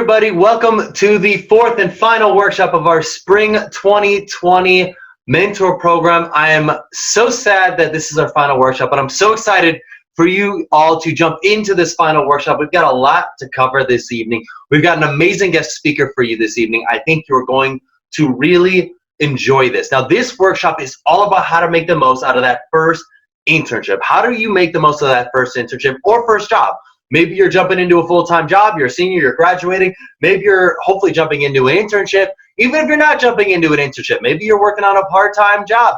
everybody. Welcome to the fourth and final workshop of our Spring 2020 Mentor Program. I am so sad that this is our final workshop, but I'm so excited for you all to jump into this final workshop. We've got a lot to cover this evening. We've got an amazing guest speaker for you this evening. I think you're going to really enjoy this. Now, this workshop is all about how to make the most out of that first internship. How do you make the most of that first internship or first job? Maybe you're jumping into a full-time job, you're a senior, you're graduating. Maybe you're hopefully jumping into an internship. Even if you're not jumping into an internship, maybe you're working on a part-time job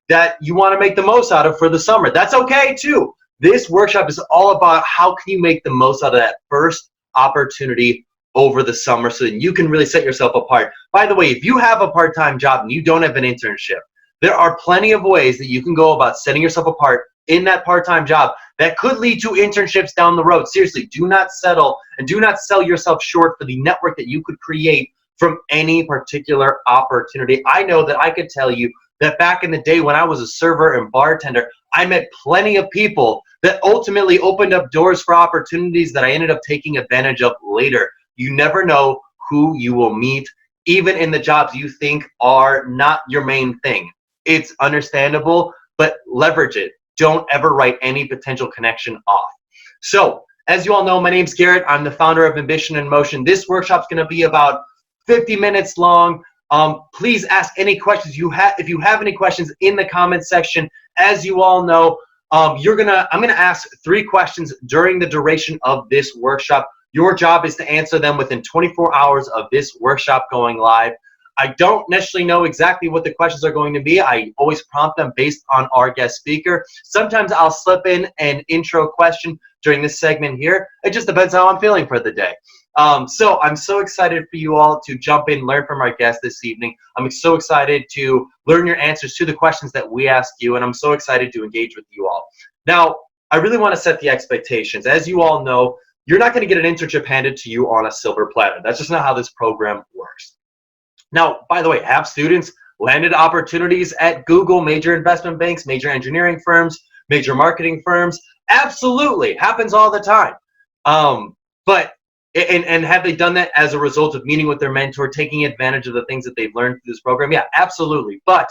that you want to make the most out of for the summer. That's okay too. This workshop is all about how can you make the most out of that first opportunity over the summer so that you can really set yourself apart. By the way, if you have a part-time job and you don't have an internship, there are plenty of ways that you can go about setting yourself apart in that part-time job that could lead to internships down the road. Seriously, do not settle and do not sell yourself short for the network that you could create from any particular opportunity. I know that I could tell you that back in the day when I was a server and bartender, I met plenty of people that ultimately opened up doors for opportunities that I ended up taking advantage of later. You never know who you will meet, even in the jobs you think are not your main thing. It's understandable, but leverage it. Don't ever write any potential connection off. So, as you all know, my name's Garrett. I'm the founder of Ambition in Motion. This workshop's going to be about 50 minutes long. Please ask any questions you have. If you have any questions in the comments section, as you all know, I'm going to ask 3 questions during the duration of this workshop. Your job is to answer them within 24 hours of this workshop going live. I don't necessarily know exactly what the questions are going to be. I always prompt them based on our guest speaker. Sometimes I'll slip in an intro question during this segment here. It just depends how I'm feeling for the day. So I'm so excited for you all to jump in, learn from our guest this evening. I'm so excited to learn your answers to the questions that we ask you, and I'm so excited to engage with you all. Now, I really want to set the expectations. As you all know, you're not going to get an internship handed to you on a silver platter. That's just not how this program works. Now, by the way, have students landed opportunities at Google, major investment banks, major engineering firms, major marketing firms? Absolutely, happens all the time. But have they done that as a result of meeting with their mentor, taking advantage of the things that they've learned through this program? Yeah, absolutely. But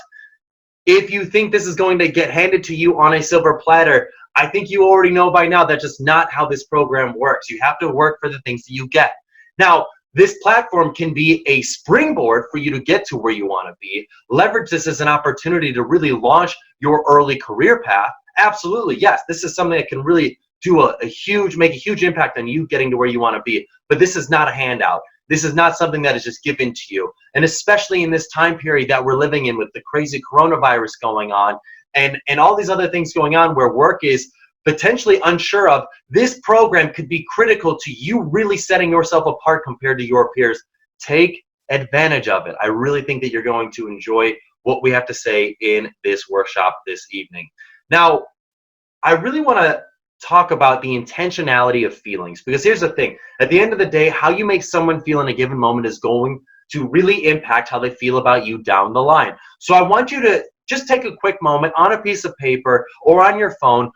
if you think this is going to get handed to you on a silver platter, I think you already know by now that's just not how this program works. You have to work for the things that you get. Now, this platform can be a springboard for you to get to where you want to be. Leverage this as an opportunity to really launch your early career path. Absolutely, yes, this is something that can really do make a huge impact on you getting to where you want to be. But this is not a handout. This is not something that is just given to you. And especially in this time period that we're living in with the crazy coronavirus going on and all these other things going on where work is potentially unsure of, this program could be critical to you really setting yourself apart compared to your peers. Take advantage of it. I really think that you're going to enjoy what we have to say in this workshop this evening. Now, I really want to talk about the intentionality of feelings, because here's the thing. At the end of the day, how you make someone feel in a given moment is going to really impact how they feel about you down the line. So I want you to just take a quick moment on a piece of paper or on your phone.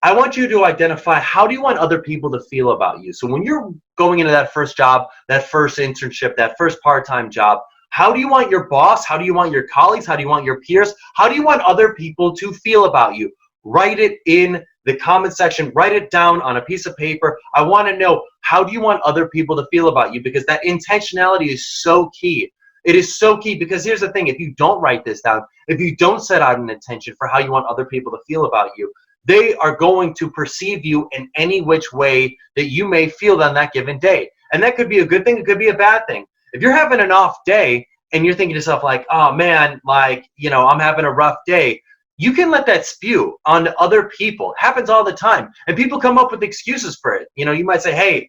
I want you to identify, how do you want other people to feel about you? So when you're going into that first job, that first internship, that first part-time job, how do you want your boss? How do you want your colleagues? How do you want your peers? How do you want other people to feel about you? Write it in the comment section. Write it down on a piece of paper. I want to know, how do you want other people to feel about you? Because that intentionality is so key. It is so key, because here's the thing. If you don't write this down, if you don't set out an intention for how you want other people to feel about you, they are going to perceive you in any which way that you may feel on that given day. And that could be a good thing, it could be a bad thing. If you're having an off day and you're thinking to yourself like, oh man, like, I'm having a rough day, you can let that spew onto other people. It happens all the time. And people come up with excuses for it. You might say, hey,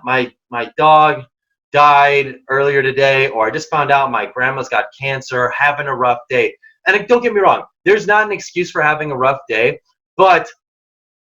my dog died earlier today, or I just found out my grandma's got cancer, having a rough day. And don't get me wrong, there's not an excuse for having a rough day. But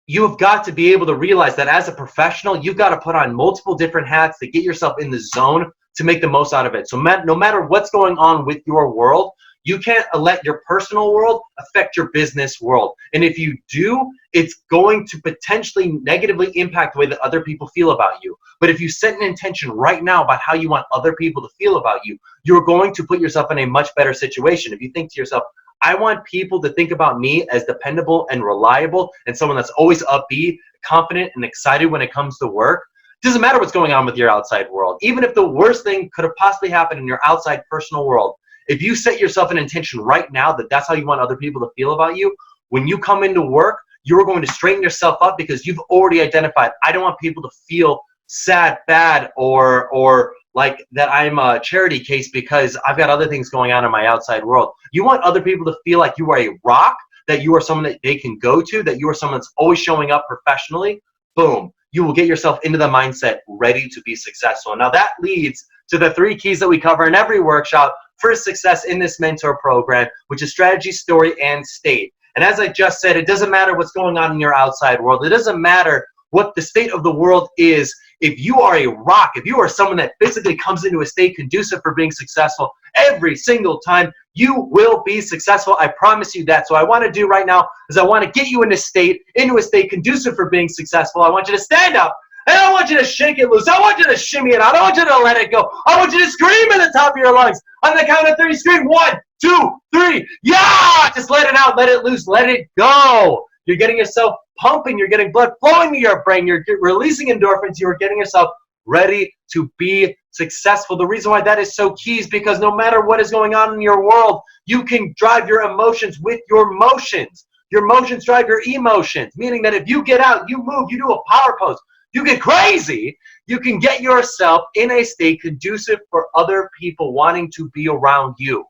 you've got to be able to realize that as a professional, you've got to put on multiple different hats to get yourself in the zone to make the most out of it. So no matter what's going on with your world, You can't let your personal world affect your business world. And if you do, it's going to potentially negatively impact the way that other people feel about you. But if you set an intention right now about how you want other people to feel about you, you're going to put yourself in a much better situation. If you think to yourself, I want people to think about me as dependable and reliable and someone that's always upbeat, confident, and excited when it comes to work. It doesn't matter what's going on with your outside world. Even if the worst thing could have possibly happened in your outside personal world, if you set yourself an intention right now that that's how you want other people to feel about you, when you come into work, you're going to straighten yourself up because you've already identified, I don't want people to feel sad, bad, or like that I'm a charity case because I've got other things going on in my outside world. You want other people to feel like you are a rock, that you are someone that they can go to, that you are someone that's always showing up professionally. Boom. You will get yourself into the mindset ready to be successful. Now that leads to the 3 keys that we cover in every workshop for success in this mentor program, which is strategy, story, and state. And as I just said, it doesn't matter what's going on in your outside world. It doesn't matter what the state of the world is. If you are a rock, if you are someone that physically comes into a state conducive for being successful every single time, you will be successful. I promise you that. So what I want to do right now is I want to get you into a state conducive for being successful. I want you to stand up. And I want you to shake it loose. I want you to shimmy it out. I want you to let it go. I want you to scream at the top of your lungs. On the count of 3, scream 1, 2, 3. Yeah! Just let it out. Let it loose. Let it go. You're getting yourself pumping. You're getting blood flowing to your brain. You're releasing endorphins. You're getting yourself ready to be successful. The reason why that is so key is because no matter what is going on in your world, you can drive your emotions with your motions. Your motions drive your emotions, meaning that if you get out, you move, you do a power pose, you get crazy, you can get yourself in a state conducive for other people wanting to be around you.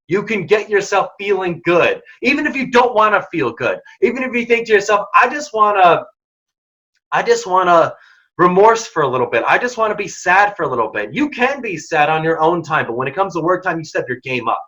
You can get yourself feeling good, even if you don't want to feel good. Even if you think to yourself, I just want to remorse for a little bit. I just want to be sad for a little bit. You can be sad on your own time, but when it comes to work time, you step your game up.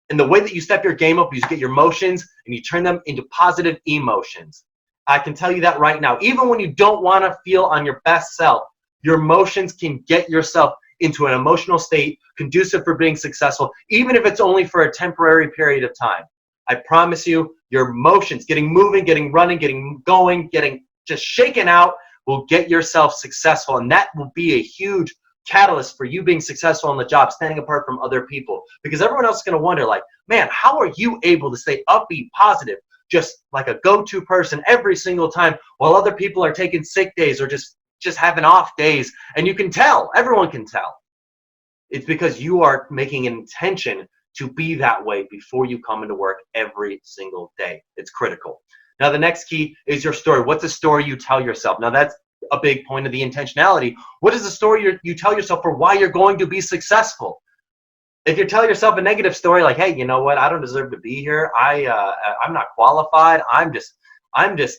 And the way that you step your game up is you get your emotions and you turn them into positive emotions. I can tell you that right now. Even when you don't want to feel on your best self, your emotions can get yourself into an emotional state conducive for being successful, even if it's only for a temporary period of time. I promise you, your emotions, getting moving, getting running, getting going, getting just shaken out, will get yourself successful. And that will be a huge catalyst for you being successful on the job, standing apart from other people. Because everyone else is going to wonder, like, man, how are you able to stay upbeat, positive, just like a go-to person every single time while other people are taking sick days or just having off days? And you can tell, everyone can tell. It's because you are making an intention to be that way before you come into work every single day. It's critical. Now, the next key is your story. What's the story you tell yourself? Now, that's a big point of the intentionality. What is the story you tell yourself for why you're going to be successful? If you tell yourself a negative story like, hey, you know what, I don't deserve to be here, I'm not qualified, I'm just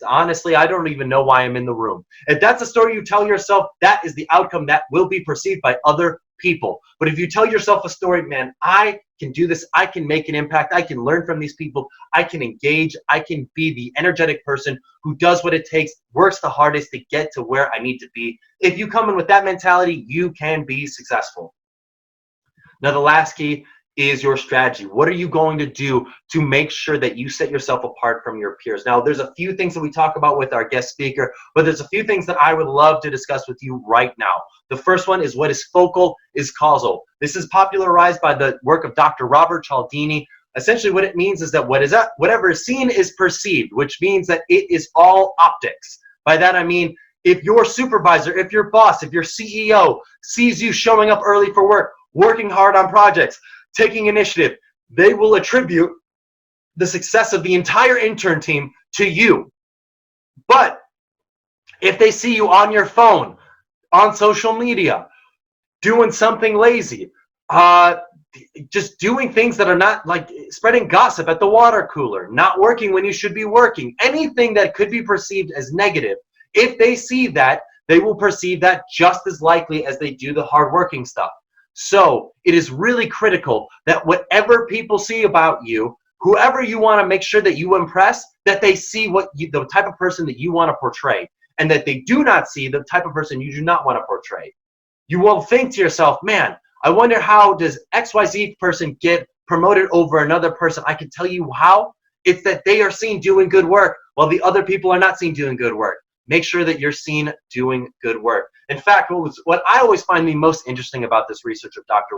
honestly, I don't even know why I'm in the room. If that's a story you tell yourself, that is the outcome that will be perceived by other people. But if you tell yourself a story, man, I can do this, I can make an impact, I can learn from these people, I can engage, I can be the energetic person who does what it takes, works the hardest to get to where I need to be. If you come in with that mentality, you can be successful. Now, the last key is your strategy. What are you going to do to make sure that you set yourself apart from your peers? Now, there's a few things that we talk about with our guest speaker, but there's a few things that I would love to discuss with you right now. The first one is what is focal is causal. This is popularized by the work of Dr. Robert Cialdini. Essentially, what it means is that whatever is seen is perceived, which means that it is all optics. By that, I mean, if your supervisor, if your boss, if your CEO sees you showing up early for work, working hard on projects, taking initiative, they will attribute the success of the entire intern team to you. But if they see you on your phone, on social media, doing something lazy, just doing things that are not, like spreading gossip at the water cooler, not working when you should be working, anything that could be perceived as negative, if they see that, they will perceive that just as likely as they do the hardworking stuff. So it is really critical that whatever people see about you, whoever you want to make sure that you impress, that they see the type of person that you want to portray, and that they do not see the type of person you do not want to portray. You will think to yourself, man, I wonder how does XYZ person get promoted over another person. I can tell you how. It's that they are seen doing good work while the other people are not seen doing good work. Make sure that you're seen doing good work. In fact, what I always find the most interesting about this research of Dr.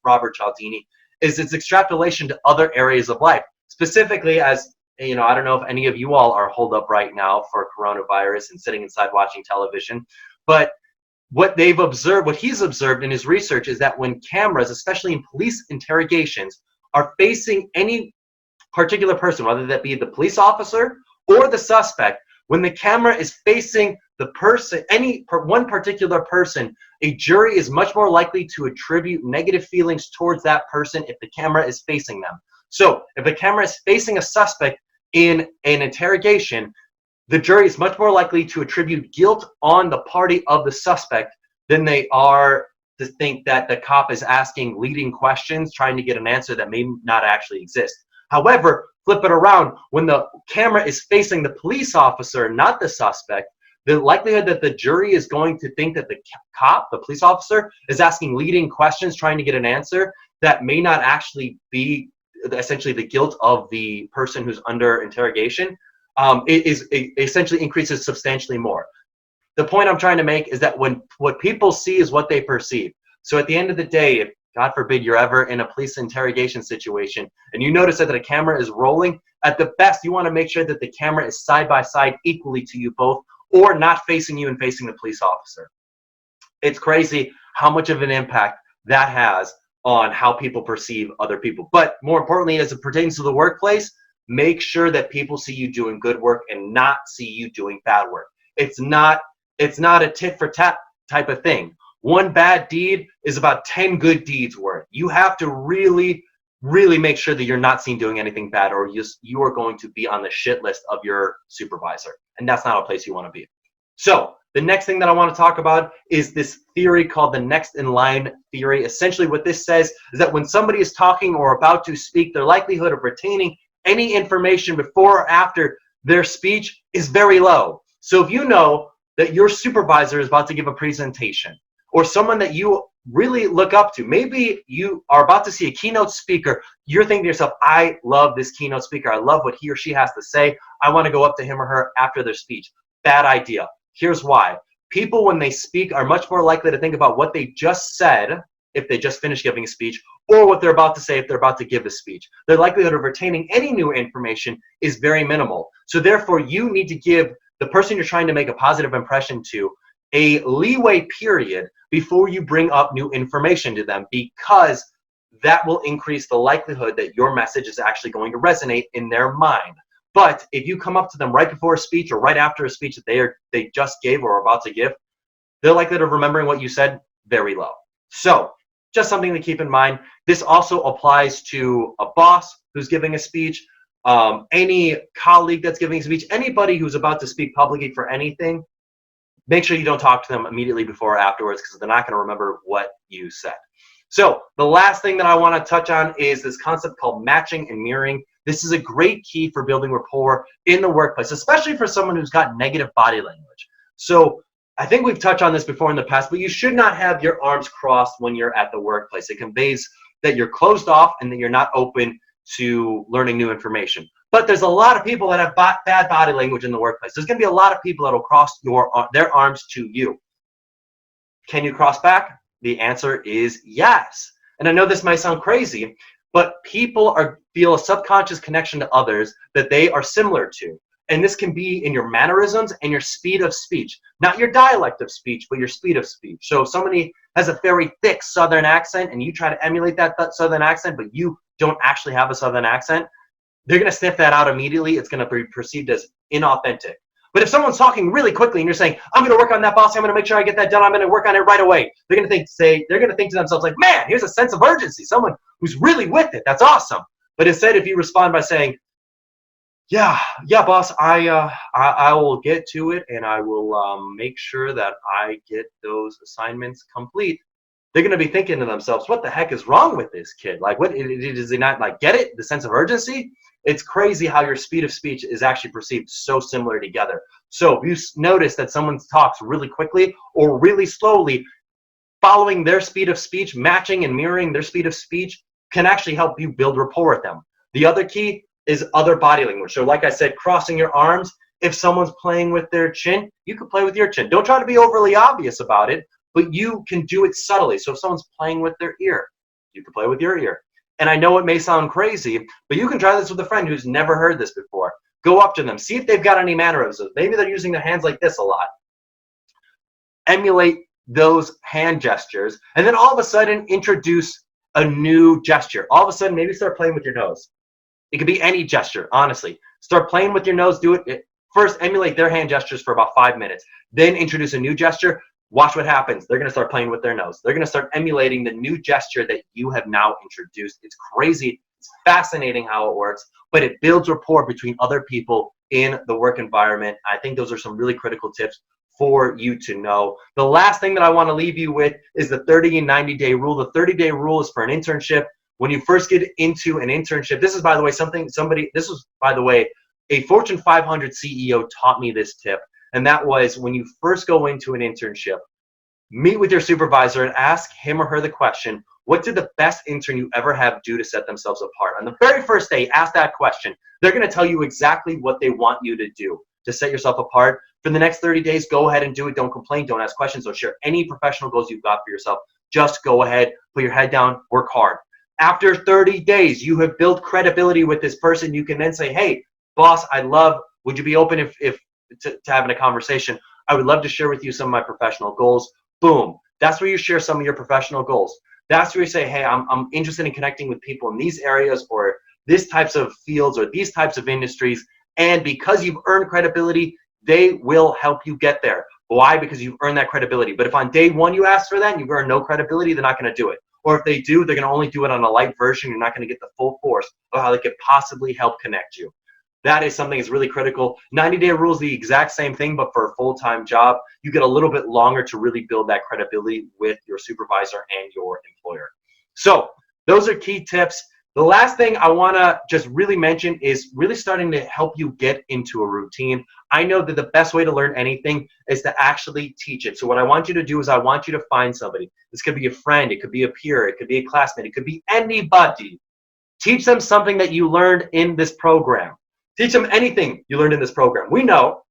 Robert Cialdini is its extrapolation to other areas of life. Specifically, as you know, I don't know if any of you all are holed up right now for coronavirus and sitting inside watching television, but what he's observed in his research is that when cameras, especially in police interrogations, are facing any particular person, whether that be the police officer or the suspect, when the camera is facing the person, one particular person, a jury is much more likely to attribute negative feelings towards that person if the camera is facing them. So if the camera is facing a suspect in an interrogation, the jury is much more likely to attribute guilt on the party of the suspect than they are to think that the cop is asking leading questions, trying to get an answer that may not actually exist. However, flip it around. When the camera is facing the police officer, not the suspect, the likelihood that the jury is going to think that the cop, the police officer, is asking leading questions, trying to get an answer that may not actually be essentially the guilt of the person who's under interrogation, it essentially increases substantially more. The point I'm trying to make is that when what people see is what they perceive. So at the end of the day, if God forbid you're ever in a police interrogation situation and you notice that the camera is rolling, at the best you want to make sure that the camera is side by side equally to you both, or not facing you and facing the police officer. It's crazy how much of an impact that has on how people perceive other people. But more importantly, as it pertains to the workplace, make sure that people see you doing good work and not see you doing bad work. It's not a tit for tat type of thing. One bad deed is about 10 good deeds worth. You have to really make sure that you're not seen doing anything bad, or you are going to be on the shit list of your supervisor. And that's not a place you want to be. So the next thing that I want to talk about is this theory called the next in line theory. Essentially what this says is that when somebody is talking or about to speak, their likelihood of retaining any information before or after their speech is very low. So if you know that your supervisor is about to give a presentation, or someone that you really look up to, maybe you are about to see a keynote speaker, you're thinking to yourself, I love this keynote speaker, I love what he or she has to say, I want to go up to him or her after their speech. Bad idea. Here's why. People, when they speak, are much more likely to think about what they just said if they just finished giving a speech, or what they're about to say if they're about to give a speech. Their likelihood of retaining any new information is very minimal. So therefore, you need to give the person you're trying to make a positive impression to a leeway period before you bring up new information to them, because that will increase the likelihood that your message is actually going to resonate in their mind. But if you come up to them right before a speech or right after a speech that they just gave or are about to give, their likelihood of remembering what you said, very low. So just something to keep in mind. This also applies to a boss who's giving a speech, any colleague that's giving a speech, anybody who's about to speak publicly for anything. Make sure you don't talk to them immediately before or afterwards, because they're not going to remember what you said. So the last thing that I want to touch on is this concept called matching and mirroring. This is a great key for building rapport in the workplace, especially for someone who's got negative body language. So I think we've touched on this before in the past, but you should not have your arms crossed when you're at the workplace. It conveys that you're closed off and that you're not open to learning new information. But there's a lot of people that have bad body language in the workplace. There's going to be a lot of people that will cross their arms to you. Can you cross back? The answer is yes. And I know this might sound crazy, but people feel a subconscious connection to others that they are similar to. And this can be in your mannerisms and your speed of speech. Not your dialect of speech, but your speed of speech. So if somebody has a very thick Southern accent and you try to emulate that Southern accent, but you don't actually have a Southern accent, they're going to sniff that out immediately. It's going to be perceived as inauthentic. But if someone's talking really quickly and you're saying, I'm going to work on that, boss, I'm going to make sure I get that done, I'm going to work on it right away, they're going to think to themselves like, man, here's a sense of urgency, someone who's really with it. That's awesome. But instead, if you respond by saying, yeah, boss, I will get to it, and I will make sure that I get those assignments complete, they're going to be thinking to themselves, what the heck is wrong with this kid? Like, what, does he not like get it? The sense of urgency? It's crazy how your speed of speech is actually perceived so similar together. So if you notice that someone talks really quickly or really slowly, following their speed of speech, matching and mirroring their speed of speech, can actually help you build rapport with them. The other key is other body language. So like I said, crossing your arms. If someone's playing with their chin, you can play with your chin. Don't try to be overly obvious about it, but you can do it subtly. So if someone's playing with their ear, you can play with your ear. And I know it may sound crazy, but you can try this with a friend who's never heard this before. Go up to them, see if they've got any mannerisms. Maybe they're using their hands like this a lot. Emulate those hand gestures, and then all of a sudden introduce a new gesture. All of a sudden, maybe start playing with your nose. It could be any gesture, honestly. Start playing with your nose. Do it. First, emulate their hand gestures for about 5 minutes. Then introduce a new gesture. Watch what happens. They're going to start playing with their nose. They're going to start emulating the new gesture that you have now introduced. It's crazy. It's fascinating how it works, but it builds rapport between other people in the work environment. I think those are some really critical tips for you to know. The last thing that I want to leave you with is the 30 and 90-day rule. The 30-day rule is for an internship. When you first get into an internship, this is, by the way, a Fortune 500 CEO taught me this tip, and that was when you first go into an internship, meet with your supervisor and ask him or her the question, what did the best intern you ever have do to set themselves apart? On the very first day, ask that question. They're going to tell you exactly what they want you to do to set yourself apart. For the next 30 days, go ahead and do it. Don't complain. Don't ask questions. Don't share any professional goals you've got for yourself. Just go ahead, put your head down, work hard. After 30 days, you have built credibility with this person. You can then say, hey, boss, would you be open to having a conversation? I would love to share with you some of my professional goals. Boom. That's where you share some of your professional goals. That's where you say, hey, I'm interested in connecting with people in these areas or these types of fields or these types of industries. And because you've earned credibility, they will help you get there. Why? Because you've earned that credibility. But if on day one you ask for that and you've earned no credibility, they're not going to do it. Or if they do, they're going to only do it on a light version. You're not going to get the full force of how they could possibly help connect you. That is something that's really critical. 90-day rule is the exact same thing, but for a full-time job. You get a little bit longer to really build that credibility with your supervisor and your employer. So those are key tips. The last thing I want to just really mention is really starting to help you get into a routine. I know that the best way to learn anything is to actually teach it. So what I want you to do is I want you to find somebody. This could be a friend. It could be a peer. It could be a classmate. It could be anybody. Teach them something that you learned in this program. Teach them anything you learned in this program. We know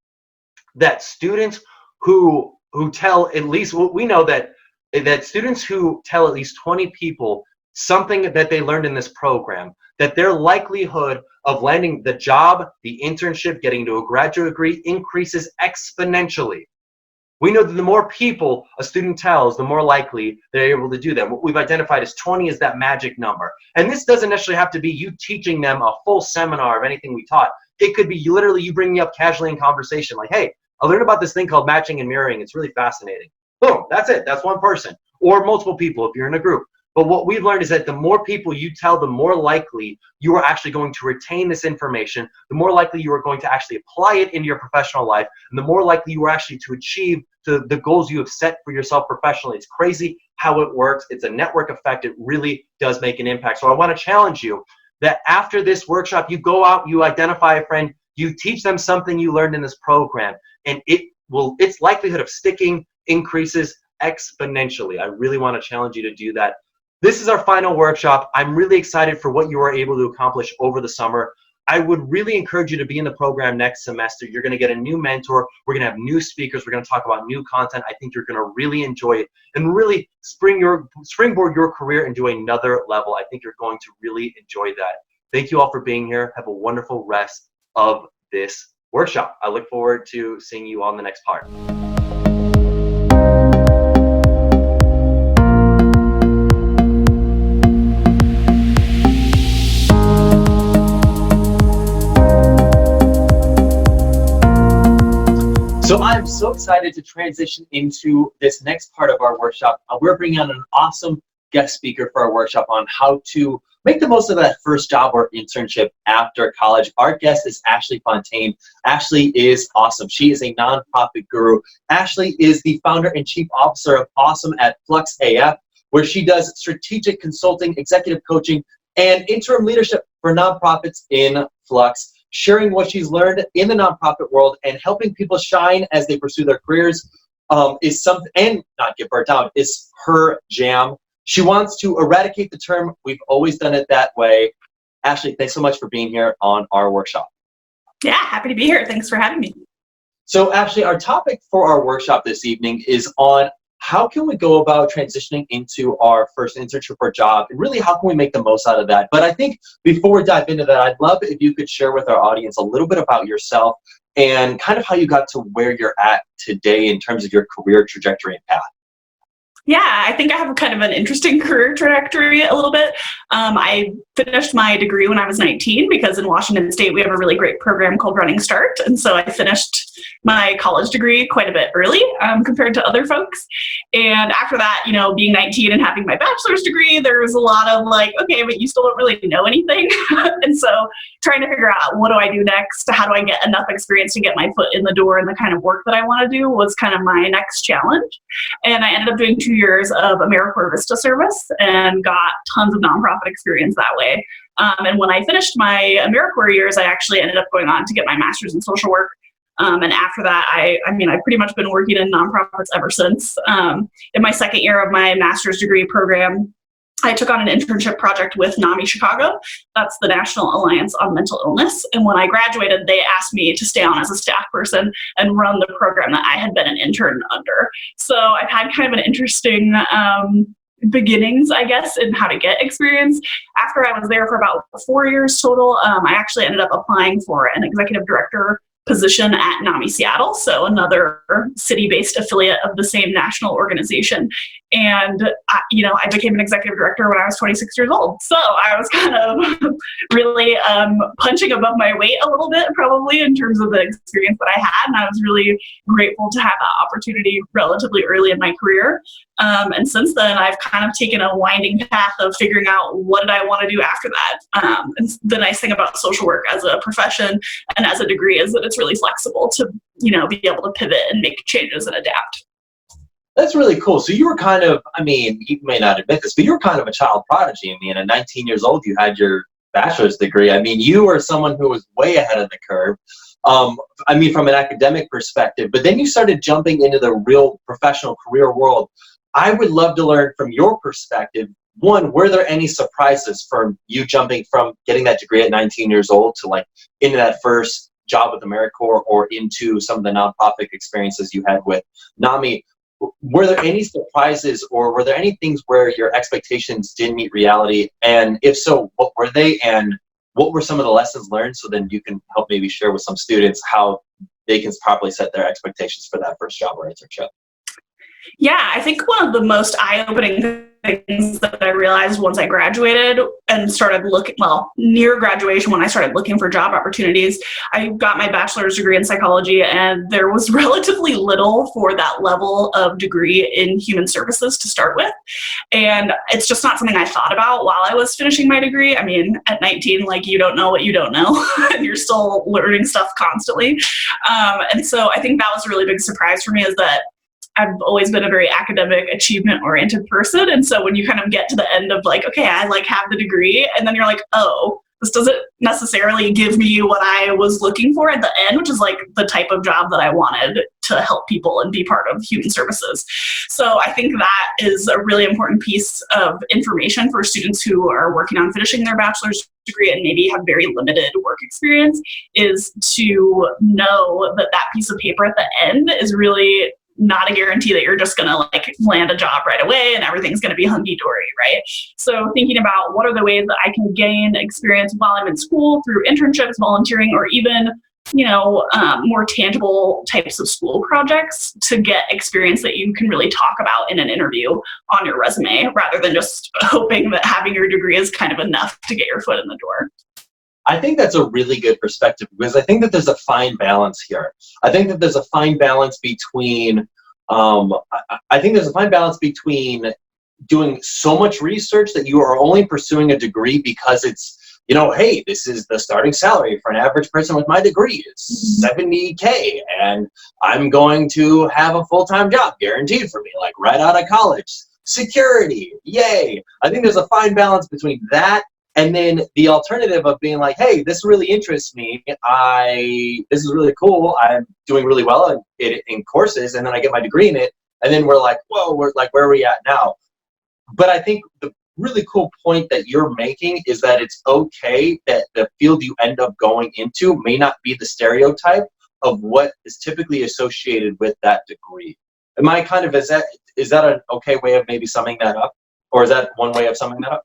that students who tell at least, we know that students who tell at least 20 people something that they learned in this program, that their likelihood of landing the job, the internship, getting to a graduate degree increases exponentially. We know that the more people a student tells, the more likely they're able to do that. What we've identified as 20 is that magic number. And this doesn't necessarily have to be you teaching them a full seminar of anything we taught. It could be literally you bringing up casually in conversation, like, hey, I learned about this thing called matching and mirroring. It's really fascinating. Boom, that's it. That's one person. Or multiple people if you're in a group. But what we've learned is that the more people you tell, the more likely you are actually going to retain this information, the more likely you are going to actually apply it into your professional life, and the more likely you are actually to achieve the goals you have set for yourself professionally. It's crazy how it works. It's a network effect. It really does make an impact. So I want to challenge you that after this workshop, you go out, you identify a friend, you teach them something you learned in this program, and its likelihood of sticking increases exponentially. I really want to challenge you to do that. This is our final workshop. I'm really excited for what you are able to accomplish over the summer. I would really encourage you to be in the program next semester. You're going to get a new mentor. We're going to have new speakers. We're going to talk about new content. I think you're going to really enjoy it and really springboard your career into another level. I think you're going to really enjoy that. Thank you all for being here. Have a wonderful rest of this workshop. I look forward to seeing you on the next part. So I'm so excited to transition into this next part of our workshop. We're bringing on an awesome guest speaker for our workshop on how to make the most of that first job or internship after college. Our guest is Ashley Fontaine. Ashley is awesome. She is a nonprofit guru. Ashley is the founder and chief officer of Awesome at Flux AF, where she does strategic consulting, executive coaching, and interim leadership for nonprofits in Flux. Sharing what she's learned in the nonprofit world and helping people shine as they pursue their careers is something, and not get burnt out, is her jam. She wants to eradicate the term, "We've always done it that way." Ashley, thanks so much for being here on our workshop. Yeah, happy to be here. Thanks for having me. So Ashley, our topic for our workshop this evening is on how can we go about transitioning into our first internship or job, and really how can we make the most out of that. But I think before we dive into that, I'd love if you could share with our audience a little bit about yourself and kind of how you got to where you're at today in terms of your career trajectory and path. Yeah, I think I have kind of an interesting career trajectory a little bit. I finished my degree when I was 19 because in Washington State we have a really great program called Running Start. And so I finished my college degree quite a bit early compared to other folks. And after that, you know, being 19 and having my bachelor's degree, there was a lot of like, okay, but you still don't really know anything. And so trying to figure out what do I do next? How do I get enough experience to get my foot in the door in the kind of work that I want to do was kind of my next challenge. And I ended up doing 2 years of AmeriCorps Vista service and got tons of nonprofit experience that way. And when I finished my AmeriCorps years, I actually ended up going on to get my master's in social work. And after that, I've pretty much been working in nonprofits ever since. In my second year of my master's degree program, I took on an internship project with NAMI Chicago. That's the National Alliance on Mental Illness. And when I graduated, they asked me to stay on as a staff person and run the program that I had been an intern under. So I've had kind of an interesting beginnings, I guess, in how to get experience. After I was there for about 4 years total, I actually ended up applying for an executive director position at NAMI Seattle, so another city-based affiliate of the same national organization. And I became an executive director when I was 26 years old. So I was kind of really punching above my weight a little bit, probably, in terms of the experience that I had. And I was really grateful to have that opportunity relatively early in my career. And since then, I've kind of taken a winding path of figuring out what did I want to do after that. And the nice thing about social work as a profession and as a degree is that it's really flexible to, be able to pivot and make changes and adapt. That's really cool. So you were kind of, you may not admit this, but you were kind of a child prodigy. At 19 years old, you had your bachelor's degree. You were someone who was way ahead of the curve. From an academic perspective, but then you started jumping into the real professional career world. I would love to learn from your perspective. One, were there any surprises from you jumping from getting that degree at 19 years old to into that first job with AmeriCorps or into some of the nonprofit experiences you had with NAMI? Were there any surprises, or were there any things where your expectations didn't meet reality? And if so, what were they, and what were some of the lessons learned, so then you can help maybe share with some students how they can properly set their expectations for that first job or internship? Yeah, I think one of the most eye-opening things that I realized once I graduated and started near graduation, when I started looking for job opportunities, I got my bachelor's degree in psychology, and there was relatively little for that level of degree in human services to start with. And it's just not something I thought about while I was finishing my degree. At 19, you don't know what you don't know, and you're still learning stuff constantly. And so I think that was a really big surprise for me, is that I've always been a very academic, achievement-oriented person. And so when you kind of get to the end of okay, I have the degree, and then you're like, oh, this doesn't necessarily give me what I was looking for at the end, which is the type of job that I wanted to help people and be part of human services. So I think that is a really important piece of information for students who are working on finishing their bachelor's degree and maybe have very limited work experience, is to know that that piece of paper at the end is really not a guarantee that you're just going to land a job right away and everything's going to be hunky-dory, right? So thinking about what are the ways that I can gain experience while I'm in school through internships, volunteering, or even, more tangible types of school projects to get experience that you can really talk about in an interview on your resume, rather than just hoping that having your degree is kind of enough to get your foot in the door. I think that's a really good perspective, because I think that there's a fine balance here. I think that there's a fine balance between doing so much research that you are only pursuing a degree because it's, hey, this is the starting salary for an average person with my degree. It's $70K, and I'm going to have a full-time job guaranteed for me, right out of college. Security, yay. I think there's a fine balance between that and then the alternative of being hey, this really interests me. This is really cool. I'm doing really well in courses, and then I get my degree in it, and then we're whoa, where are we at now? But I think the really cool point that you're making is that it's okay that the field you end up going into may not be the stereotype of what is typically associated with that degree. Am I kind of, is that an okay way of maybe summing that up? Or is that one way of summing that up?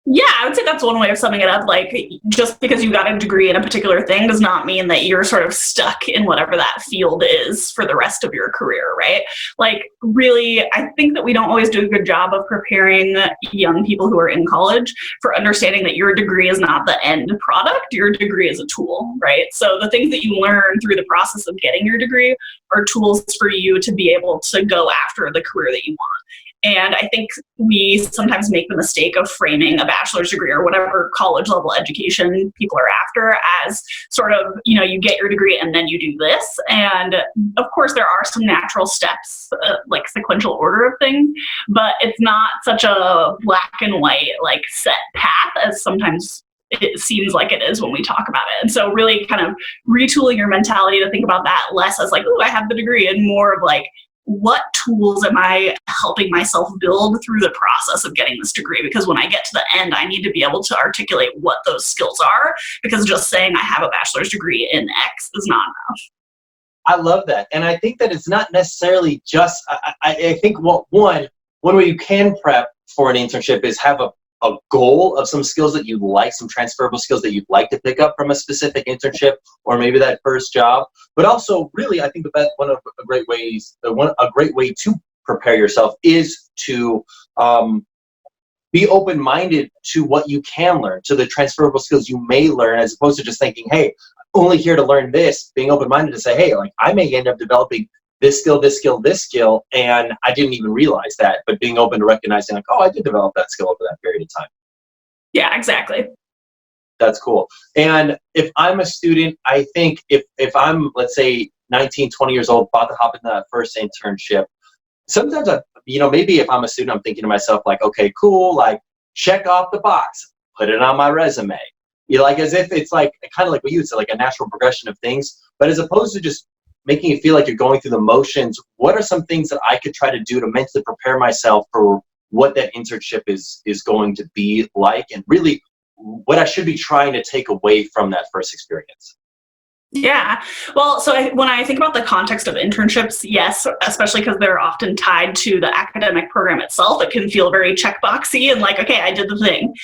Yeah, I would say that's one way of summing it up. Like, just because you got a degree in a particular thing does not mean that you're sort of stuck in whatever that field is for the rest of your career, right? Like, really, I think that we don't always do a good job of preparing young people who are in college for understanding that your degree is not the end product. Your degree is a tool, right? So the things that you learn through the process of getting your degree are tools for you to be able to go after the career that you want. And I think we sometimes make the mistake of framing a bachelor's degree or whatever college level education people are after as sort of, you get your degree and then you do this. And of course, there are some natural steps, like sequential order of things, but it's not such a black and white, like set path as sometimes it seems like it is when we talk about it. And so really kind of retooling your mentality to think about that less as like, oh, I have the degree, and more of like, what tools am I helping myself build through the process of getting this degree? Because when I get to the end, I need to be able to articulate what those skills are, because just saying I have a bachelor's degree in X is not enough. I love that. And I think that it's not necessarily just, I think one way you can prep for an internship is have a goal of some skills that you'd like, some transferable skills that you'd like to pick up from a specific internship or maybe that first job. But also, really, I think a great way to prepare yourself is to be open-minded to what you can learn, to the transferable skills you may learn, as opposed to just thinking, hey, I'm only here to learn this. Being open-minded to say, hey, like I may end up developing this skill, and I didn't even realize that, but being open to recognizing like, oh, I did develop that skill over that period of time. Yeah, exactly. That's cool. And if I'm a student, I think if I'm, let's say, 19, 20 years old, about to hop into that first internship, sometimes maybe if I'm a student, I'm thinking to myself like, okay, cool, like check off the box, put it on my resume. Like as if it's like kind of like what you would say, like a natural progression of things, but as opposed to just making it feel like you're going through the motions, what are some things that I could try to do to mentally prepare myself for what that internship is going to be like, and really what I should be trying to take away from that first experience? Yeah. Well, so when I think about the context of internships, yes, especially because they're often tied to the academic program itself, it can feel very checkboxy and like, okay, I did the thing.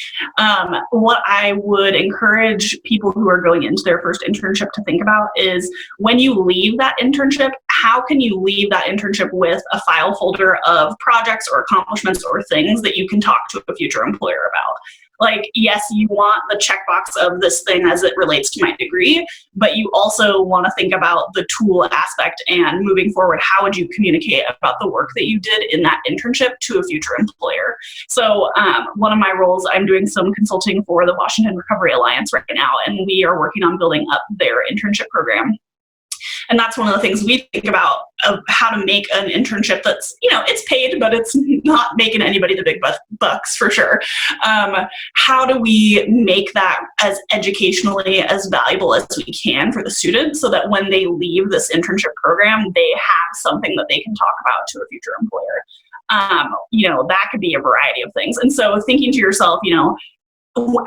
What I would encourage people who are going into their first internship to think about is when you leave that internship, how can you leave that internship with a file folder of projects or accomplishments or things that you can talk to a future employer about? Like, yes, you want the checkbox of this thing as it relates to my degree, but you also want to think about the tool aspect, and moving forward, how would you communicate about the work that you did in that internship to a future employer? So one of my roles, I'm doing some consulting for the Washington Recovery Alliance right now, and we are working on building up their internship program. And that's one of the things we think about of how to make an internship that's, it's paid, but it's not making anybody the big bucks for sure. How do we make that as educationally as valuable as we can for the students, so that when they leave this internship program, they have something that they can talk about to a future employer? That could be a variety of things. And so thinking to yourself,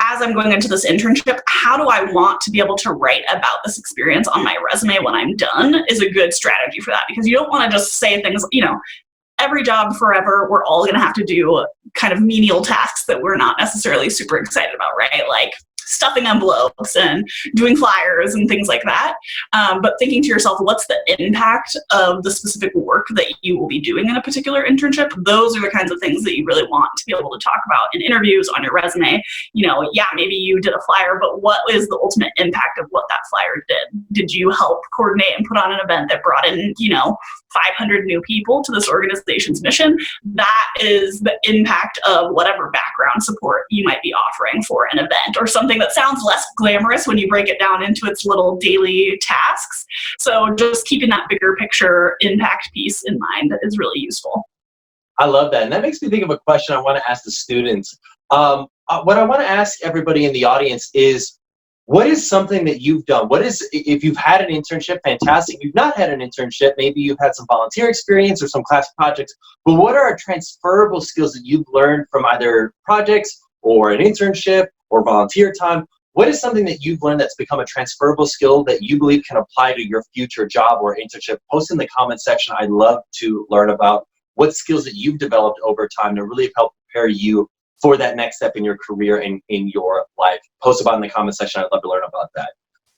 as I'm going into this internship, how do I want to be able to write about this experience on my resume when I'm done is a good strategy for that, because you don't want to just say things, every job forever, we're all going to have to do kind of menial tasks that we're not necessarily super excited about, right? Like stuffing envelopes and doing flyers and things like that. But thinking to yourself, what's the impact of the specific work that you will be doing in a particular internship? Those are the kinds of things that you really want to be able to talk about in interviews, on your resume. Maybe you did a flyer, but what is the ultimate impact of what that flyer did? Did you help coordinate and put on an event that brought in, 500 new people to this organization's mission? That is the impact of whatever background support you might be offering for an event, or something that sounds less glamorous when you break it down into its little daily tasks. So just keeping that bigger picture impact piece in mind is really useful. I love that. And that makes me think of a question I want to ask the students. What I want to ask everybody in the audience is, what is something that you've done? If you've had an internship, fantastic. If you've not had an internship, maybe you've had some volunteer experience or some class projects, but what are transferable skills that you've learned from either projects or an internship or volunteer time? What is something that you've learned that's become a transferable skill that you believe can apply to your future job or internship? Post in the comment section. I'd love to learn about what skills that you've developed over time to really help prepare you for that next step in your career and in your life. Post about it in the comment section. I'd love to learn about that.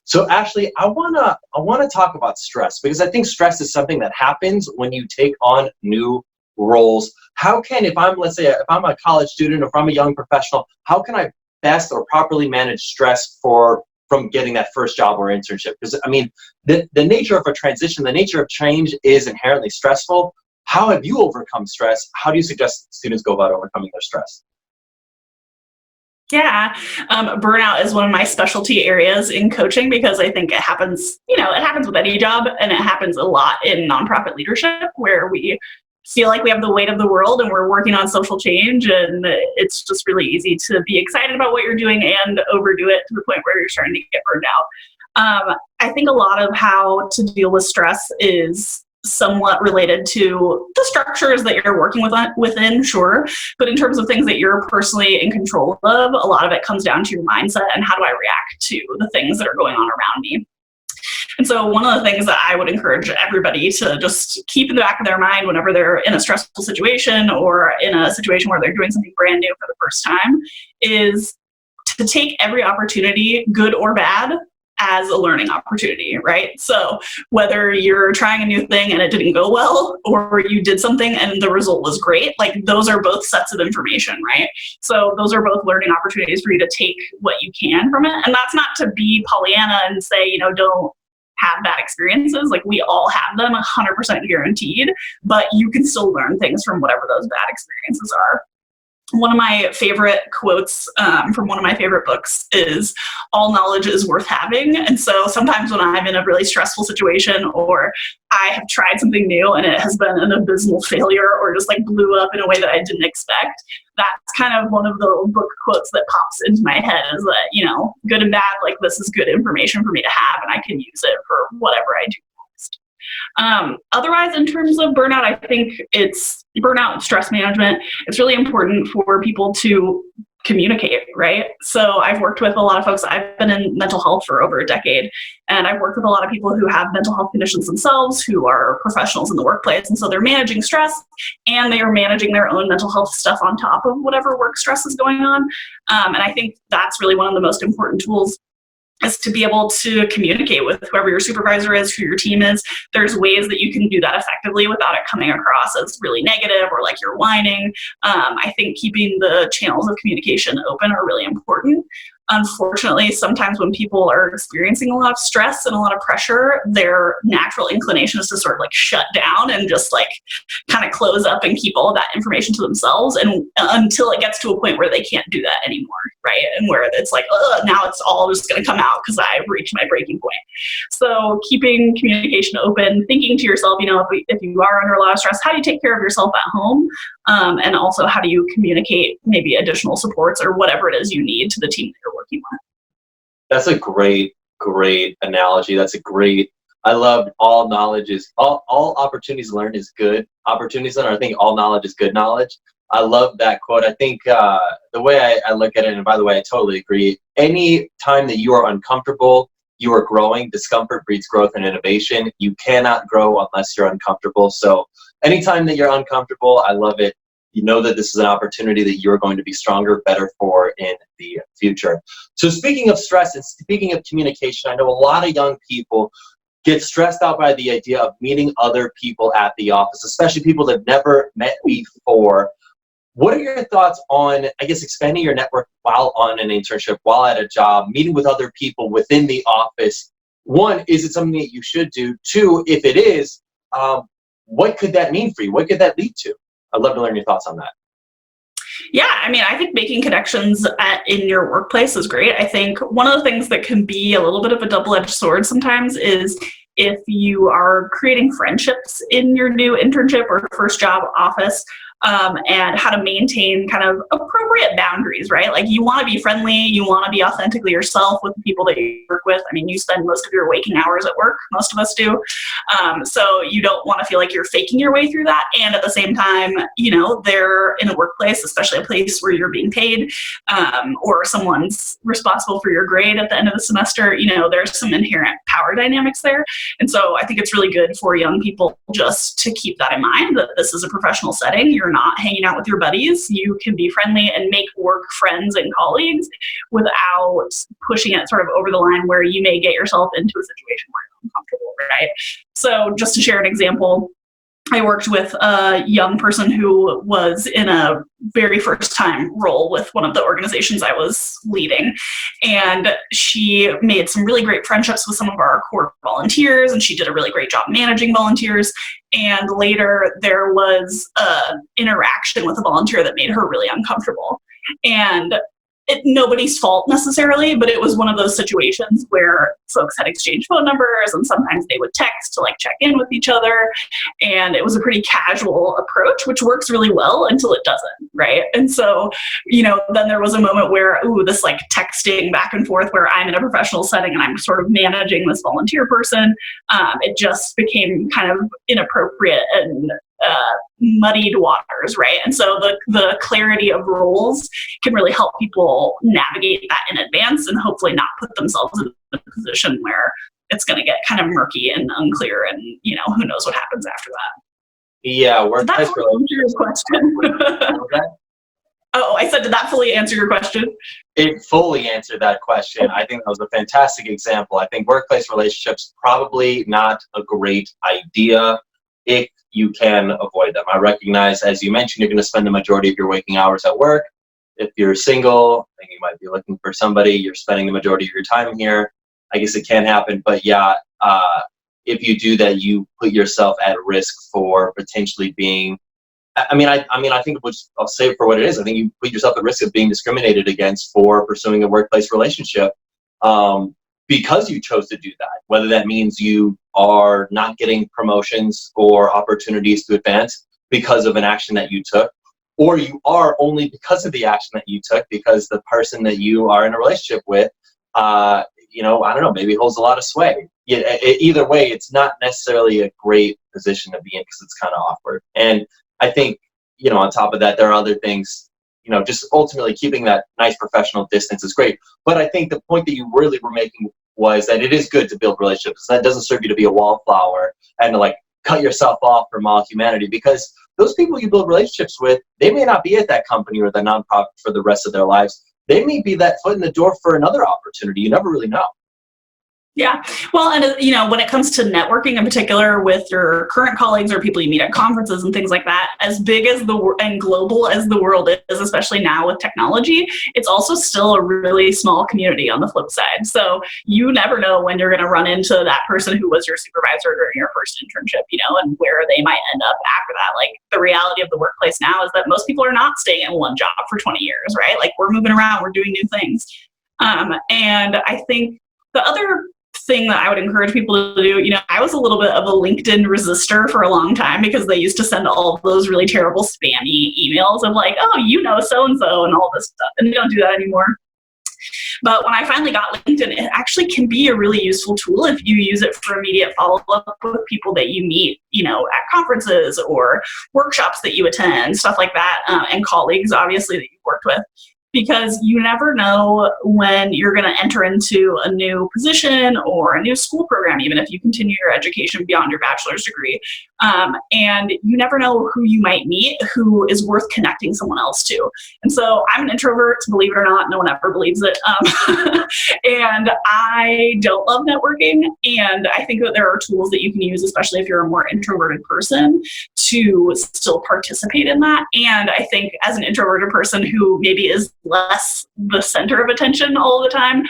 So Ashley, I wanna talk about stress, because I think stress is something that happens when you take on new roles. How can, if I'm a college student or if I'm a young professional, how can I best or properly manage stress from getting that first job or internship? Because I mean, the nature of a transition, the nature of change is inherently stressful. How have you overcome stress? How do you suggest students go about overcoming their stress? Yeah, burnout is one of my specialty areas in coaching, because I think it happens, it happens with any job, and it happens a lot in nonprofit leadership, where we feel like we have the weight of the world and we're working on social change, and it's just really easy to be excited about what you're doing and overdo it to the point where you're starting to get burned out. I think a lot of how to deal with stress is somewhat related to the structures that you're working within, sure. But in terms of things that you're personally in control of, a lot of it comes down to your mindset and how do I react to the things that are going on around me. And so one of the things that I would encourage everybody to just keep in the back of their mind whenever they're in a stressful situation or in a situation where they're doing something brand new for the first time is to take every opportunity, good or bad, as a learning opportunity, right? So whether you're trying a new thing and it didn't go well, or you did something and the result was great, like those are both sets of information, right? So those are both learning opportunities for you to take what you can from it. And that's not to be Pollyanna and say, don't have bad experiences. Like we all have them, 100% guaranteed, but you can still learn things from whatever those bad experiences are. One of my favorite quotes from one of my favorite books is, all knowledge is worth having. And so sometimes when I'm in a really stressful situation, or I have tried something new and it has been an abysmal failure or just like blew up in a way that I didn't expect, that's kind of one of the book quotes that pops into my head, is that, good and bad, like this is good information for me to have and I can use it for whatever I do next. Otherwise, in terms of burnout, I think it's burnout and stress management. It's really important for people to communicate, right? So I've worked with a lot of folks. I've been in mental health for over a decade, and I've worked with a lot of people who have mental health conditions themselves, who are professionals in the workplace. And so they're managing stress and they are managing their own mental health stuff on top of whatever work stress is going on. And I think that's really one of the most important tools, is to be able to communicate with whoever your supervisor is, who your team is. There's ways that you can do that effectively without it coming across as really negative or like you're whining. I think keeping the channels of communication open are really important. Unfortunately, sometimes when people are experiencing a lot of stress and a lot of pressure, their natural inclination is to sort of like shut down and just like kind of close up and keep all of that information to themselves, and until it gets to a point where they can't do that anymore, right? And where it's like, now it's all just going to come out because I've reached my breaking point. So keeping communication open, thinking to yourself, if you are under a lot of stress, how do you take care of yourself at home? And also, how do you communicate maybe additional supports or whatever it is you need to the team that you're working with? That's a great analogy. I love all knowledge is, all opportunities learned is good opportunities learned. I think all knowledge is good knowledge. I love that quote. I think the way I look at it, and by the way, I totally agree, any time that you are uncomfortable, you are growing. Discomfort breeds growth and innovation. You cannot grow unless you're uncomfortable. So anytime that you're uncomfortable, I love it. You know that this is an opportunity that you're going to be stronger, better for in the future. So speaking of stress and speaking of communication, I know a lot of young people get stressed out by the idea of meeting other people at the office, especially people they've never met before. What are your thoughts on, expanding your network while on an internship, while at a job, meeting with other people within the office? One, is it something that you should do? Two, if it is, what could that mean for you? What could that lead to? I'd love to learn your thoughts on that. Yeah, I think making connections in your workplace is great. I think one of the things that can be a little bit of a double-edged sword sometimes is if you are creating friendships in your new internship or first job office, and how to maintain kind of appropriate boundaries, right? Like you want to be friendly, you want to be authentically yourself with the people that you work with. I mean, you spend most of your waking hours at work, most of us do. So you don't want to feel like you're faking your way through that. And at the same time, they're in a workplace, especially a place where you're being paid, or someone's responsible for your grade at the end of the semester. There's some inherent power dynamics there. And so I think it's really good for young people just to keep that in mind, that this is a professional setting. You're not hanging out with your buddies. You can be friendly and make work friends and colleagues without pushing it sort of over the line where you may get yourself into a situation where you're uncomfortable, right? So just to share an example, I worked with a young person who was in a very first time role with one of the organizations I was leading. And she made some really great friendships with some of our core volunteers, and she did a really great job managing volunteers. And later there was an interaction with a volunteer that made her really uncomfortable. And nobody's fault necessarily, but it was one of those situations where folks had exchanged phone numbers and sometimes they would text to like check in with each other. And it was a pretty casual approach, which works really well until it doesn't, right? And so, then there was a moment where, this like texting back and forth where I'm in a professional setting and I'm sort of managing this volunteer person. It just became kind of inappropriate and muddied waters, right? And so the clarity of roles can really help people navigate that in advance and hopefully not put themselves in a position where it's going to get kind of murky and unclear, and who knows what happens after that. Yeah, did that fully answer your question? Oh, I said, did that fully answer your question? It fully answered that question. I think that was a fantastic example. I think workplace relationships probably not a great idea if you can avoid them. I recognize, as you mentioned, you're going to spend the majority of your waking hours at work. If you're single and you might be looking for somebody, you're spending the majority of your time here. I guess it can happen, but yeah, if you do that, you put yourself at risk for potentially being. I think I'll say it for what it is. I think you put yourself at risk of being discriminated against for pursuing a workplace relationship because you chose to do that. Whether that means you are not getting promotions or opportunities to advance because of an action that you took, or you are only because of the action that you took, because the person that you are in a relationship with, I don't know, maybe holds a lot of sway. Either way, it's not necessarily a great position to be in because it's kind of awkward. And I think, on top of that, there are other things, just ultimately keeping that nice professional distance is great. But I think the point that you really were making was that it is good to build relationships. That doesn't serve you to be a wallflower and to like cut yourself off from all humanity, because those people you build relationships with, they may not be at that company or the nonprofit for the rest of their lives. They may be that foot in the door for another opportunity. You never really know. Yeah. Well, and when it comes to networking in particular with your current colleagues or people you meet at conferences and things like that, as big as and global as the world is, especially now with technology, it's also still a really small community on the flip side. So you never know when you're going to run into that person who was your supervisor during your first internship, and where they might end up after that. Like the reality of the workplace now is that most people are not staying in one job for 20 years, right? Like we're moving around, we're doing new things. And I think the other thing that I would encourage people to do, I was a little bit of a LinkedIn resistor for a long time because they used to send all of those really terrible spammy emails of like, oh, so-and-so and all this stuff. And they don't do that anymore. But when I finally got LinkedIn, it actually can be a really useful tool if you use it for immediate follow-up with people that you meet, at conferences or workshops that you attend, stuff like that, and colleagues, obviously, that you've worked with. Because you never know when you're going to enter into a new position or a new school program, even if you continue your education beyond your bachelor's degree. And you never know who you might meet who is worth connecting someone else to. And so I'm an introvert, believe it or not. No one ever believes it. And I don't love networking. And I think that there are tools that you can use, especially if you're a more introverted person, to still participate in that. And I think as an introverted person who maybe is less the center of attention all the time,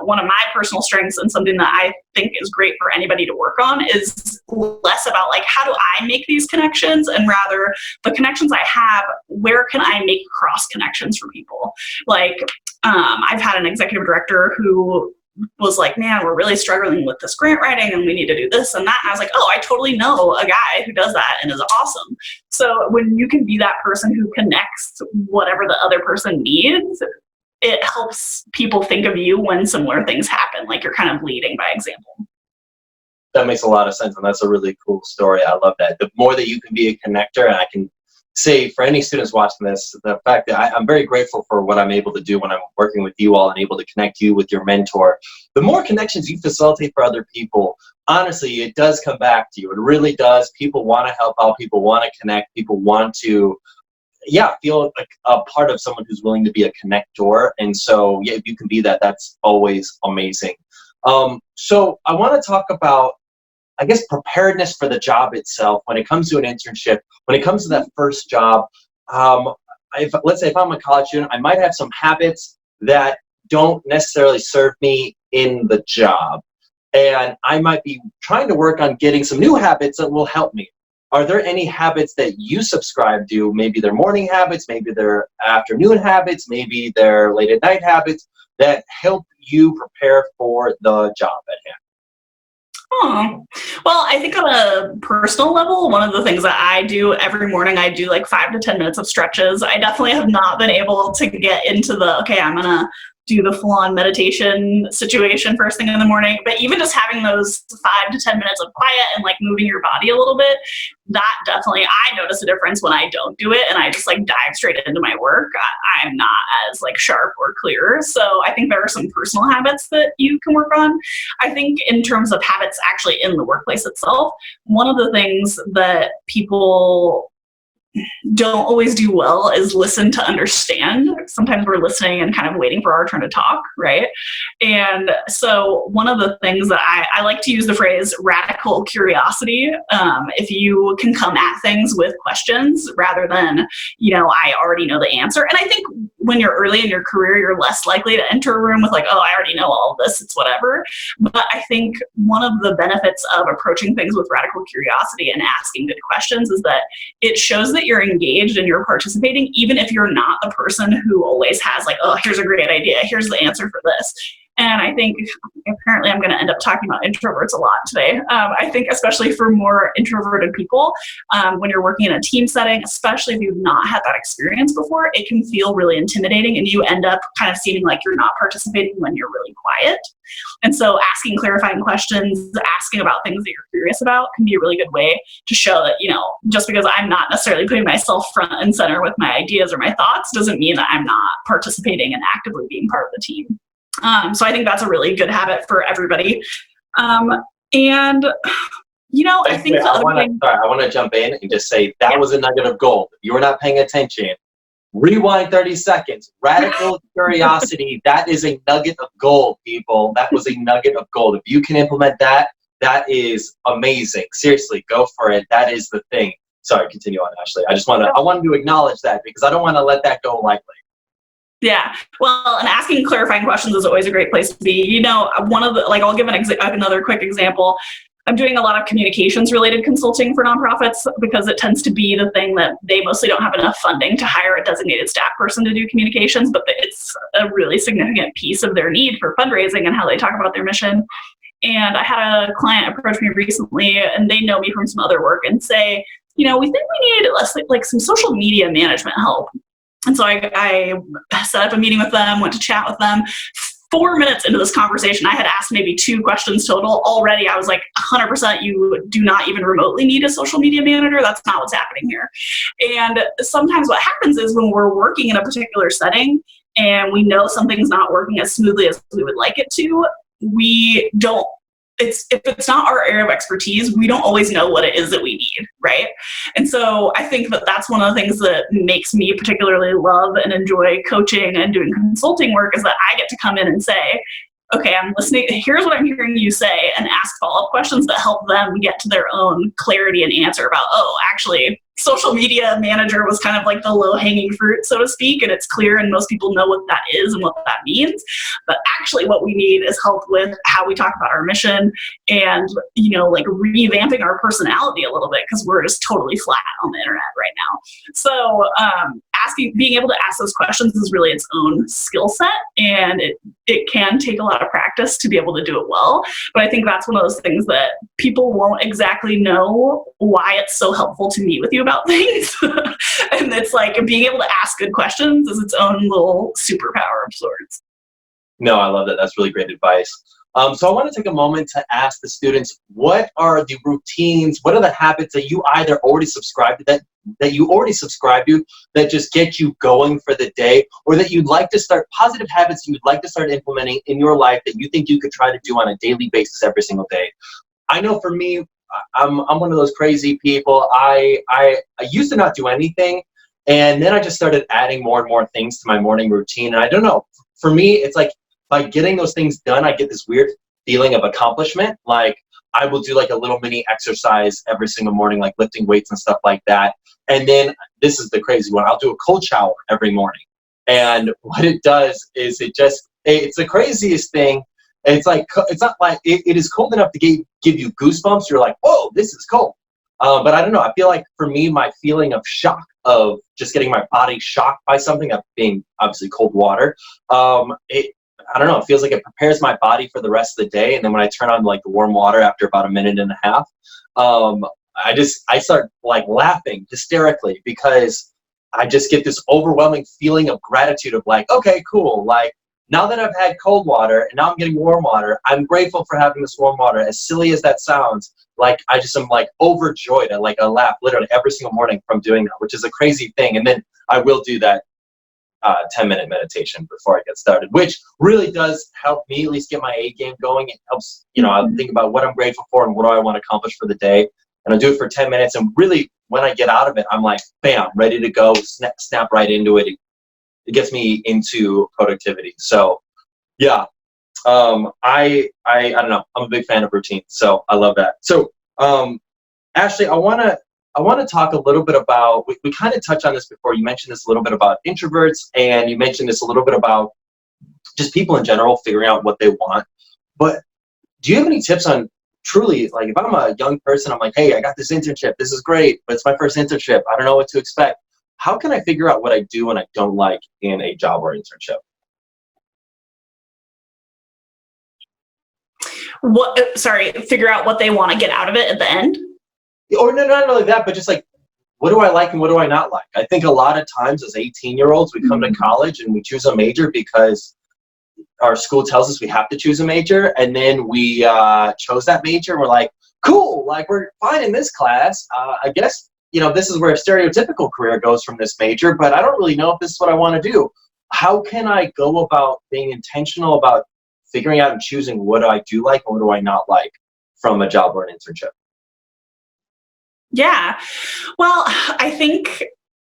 one of my personal strengths and something that I think is great for anybody to work on is less about like, how do I make these connections, and rather the connections I have, where can I make cross connections for people? Like I've had an executive director who was like, man, we're really struggling with this grant writing and we need to do this and that. And I was like, oh, I totally know a guy who does that and is awesome. So when you can be that person who connects whatever the other person needs, it helps people think of you when similar things happen, like you're kind of leading by example. That makes a lot of sense, and that's a really cool story. I love that. The more that you can be a connector, and I can say for any students watching this, the fact that I'm very grateful for what I'm able to do when I'm working with you all and able to connect you with your mentor. The more connections you facilitate for other people, honestly, it does come back to you. It really does. People want to help out. People want to connect. People want to, feel like a part of someone who's willing to be a connector. And so, if you can be that, that's always amazing. So I want to talk about, I guess, preparedness for the job itself. When it comes to an internship, when it comes to that first job, let's say if I'm a college student, I might have some habits that don't necessarily serve me in the job. And I might be trying to work on getting some new habits that will help me. Are there any habits that you subscribe to? Maybe they're morning habits, maybe they're afternoon habits, maybe they're late at night habits that help you prepare for the job at hand? Oh, well, I think on a personal level, one of the things that I do every morning, I do like 5 to 10 minutes of stretches. I definitely have not been able to get into I'm going to do the full-on meditation situation first thing in the morning. But even just having those 5 to 10 minutes of quiet and like moving your body a little bit, that definitely, I notice a difference when I don't do it and I just like dive straight into my work. I'm not as like sharp or clear. So I think there are some personal habits that you can work on. I think in terms of habits actually in the workplace itself, one of the things that people don't always do well is listen to understand. Sometimes we're listening and kind of waiting for our turn to talk, right? And so one of the things that I like to use the phrase radical curiosity. If you can come at things with questions rather than, I already know the answer. And I think when you're early in your career, you're less likely to enter a room with like, oh, I already know all of this, it's whatever. But I think one of the benefits of approaching things with radical curiosity and asking good questions is that it shows that you're engaged and you're participating, even if you're not the person who always has like, oh, here's a great idea, here's the answer for this. And I think apparently I'm going to end up talking about introverts a lot today. I think especially for more introverted people, when you're working in a team setting, especially if you've not had that experience before, it can feel really intimidating and you end up kind of seeming like you're not participating when you're really quiet. And so asking clarifying questions, asking about things that you're curious about can be a really good way to show that, just because I'm not necessarily putting myself front and center with my ideas or my thoughts doesn't mean that I'm not participating and actively being part of the team. So I think that's a really good habit for everybody. I think I want to jump in and just say that was a nugget of gold. If you were not paying attention, rewind 30 seconds. Radical curiosity. That is a nugget of gold, people. That was a nugget of gold. If you can implement that, that is amazing. Seriously, go for it. That is the thing. Sorry, continue on, Ashley. I wanted to acknowledge that because I don't want to let that go lightly. Yeah. Well, and asking clarifying questions is always a great place to be. One of the, I'll give another quick example. I'm doing a lot of communications related consulting for nonprofits because it tends to be the thing that they mostly don't have enough funding to hire a designated staff person to do communications, but it's a really significant piece of their need for fundraising and how they talk about their mission. And I had a client approach me recently and they know me from some other work and say, we think we need like some social media management help. And so I set up a meeting with them, went to chat with them. 4 minutes into this conversation, I had asked maybe 2 questions total. Already, I was like, 100%, you do not even remotely need a social media manager. That's not what's happening here. And sometimes what happens is when we're working in a particular setting and we know something's not working as smoothly as we would like it to, if it's not our area of expertise, we don't always know what it is that we need, right? And so I think that that's one of the things that makes me particularly love and enjoy coaching and doing consulting work is that I get to come in and say, okay, I'm listening, here's what I'm hearing you say, and ask follow-up questions that help them get to their own clarity and answer about, oh, actually, social media manager was kind of like the low-hanging fruit, so to speak, and it's clear and most people know what that is and what that means. But actually what we need is help with how we talk about our mission and, revamping our personality a little bit because we're just totally flat on the internet right now. So being able to ask those questions is really its own skill set, and it can take a lot of practice to be able to do it well. But I think that's one of those things that people won't exactly know why it's so helpful to meet with you about things. And it's like being able to ask good questions is its own little superpower of sorts. No, I love that. That's really great advice. So I want to take a moment to ask the students, what are the routines, what are the habits that you either already subscribe to, that you already subscribe to, that just get you going for the day, or that you'd like to start, positive habits you'd like to start implementing in your life that you think you could try to do on a daily basis every single day? I know for me, I'm one of those crazy people. I used to not do anything, and then I just started adding more and more things to my morning routine. And I don't know, for me, it's like, by getting those things done, I get this weird feeling of accomplishment. Like I will do like a little mini exercise every single morning, like lifting weights and stuff like that. And then this is the crazy one. I'll do a cold shower every morning. And what it does is it's the craziest thing. It's like, it's not like, it is cold enough to give you goosebumps. You're like, oh, this is cold. But I don't know. I feel like for me, my feeling of shock, of just getting my body shocked by something, that being obviously cold water, I don't know, it feels like it prepares my body for the rest of the day. And then when I turn on like the warm water after about a minute and a half, I start like laughing hysterically, because I just get this overwhelming feeling of gratitude of like, okay, cool. Like now that I've had cold water and now I'm getting warm water, I'm grateful for having this warm water. As silly as that sounds, like I just am like overjoyed. I laugh literally every single morning from doing that, which is a crazy thing. And then I will do that 10-minute meditation before I get started, which really does help me at least get my A game going. It helps, I think about what I'm grateful for and what do I want to accomplish for the day. And I do it for 10 minutes. And really, when I get out of it, I'm like, bam, ready to go, snap right into it. It gets me into productivity. So yeah, I don't know. I'm a big fan of routine. So I love that. So Ashley, I want to talk a little bit about, we kind of touched on this before. You mentioned this a little bit about introverts, and you mentioned this a little bit about just people in general figuring out what they want. But do you have any tips on truly, like if I'm a young person, I'm like, hey, I got this internship. This is great, but it's my first internship. I don't know what to expect. How can I figure out what I do and I don't like in a job or internship? Figure out what they want to get out of it at the end? Or no, not only that, but just like, what do I like and what do I not like? I think a lot of times as 18-year-olds, we come to college and we choose a major because our school tells us we have to choose a major. And then we chose that major and we're like, cool, like we're fine in this class. I guess, this is where a stereotypical career goes from this major, but I don't really know if this is what I want to do. How can I go about being intentional about figuring out and choosing what I do like and what do I not like from a job or an internship? Yeah. Well, I think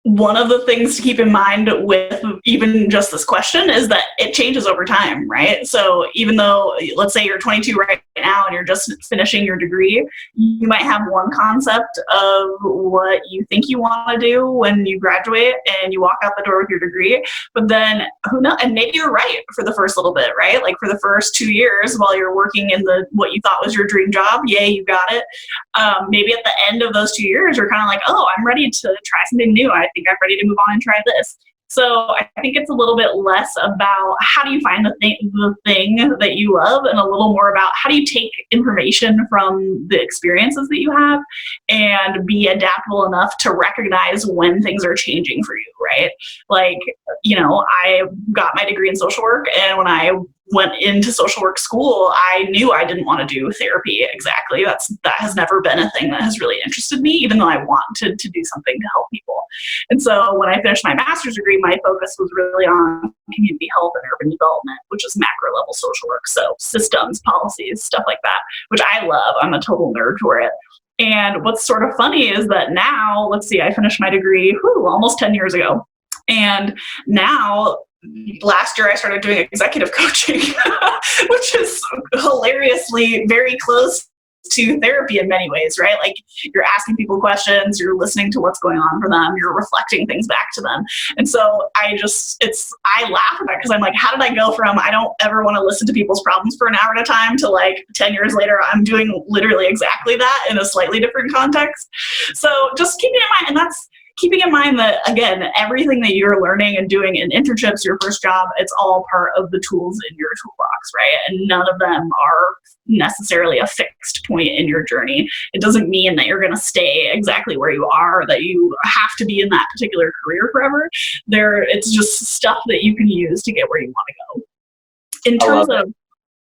one of the things to keep in mind with even just this question is that it changes over time, right? So even though, let's say you're 22 right now and you're just finishing your degree, you might have one concept of what you think you want to do when you graduate and you walk out the door with your degree, but then who knows? And maybe you're right for the first little bit, right? Like for the first 2 years while you're working in what you thought was your dream job, yay, you got it. Maybe at the end of those 2 years, you're kind of like, oh, I'm ready to try something new. I think I'm ready to move on and try this. So I think it's a little bit less about how do you find the thing that you love, and a little more about how do you take information from the experiences that you have and be adaptable enough to recognize when things are changing for you, right? Like, I got my degree in social work, and when I went into social work school, I knew I didn't want to do therapy exactly. That has never been a thing that has really interested me, even though I wanted to do something to help people. And so when I finished my master's degree, my focus was really on community health and urban development, which is macro level social work. So systems, policies, stuff like that, which I love. I'm a total nerd for it. And what's sort of funny is that now, let's see, I finished my degree almost 10 years ago. And now, last year I started doing executive coaching, which is hilariously very close to therapy in many ways, right? Like you're asking people questions, you're listening to what's going on for them, you're reflecting things back to them. And so I laugh about it because I'm like, how did I go from I don't ever want to listen to people's problems for an hour at a time to like 10 years later, I'm doing literally exactly that in a slightly different context. So just keeping in mind, and keeping in mind that, again, everything that you're learning and doing in internships, your first job, it's all part of the tools in your toolbox, right? And none of them are necessarily a fixed point in your journey. It doesn't mean that you're going to stay exactly where you are, or that you have to be in that particular career forever. It's just stuff that you can use to get where you want to go. In terms of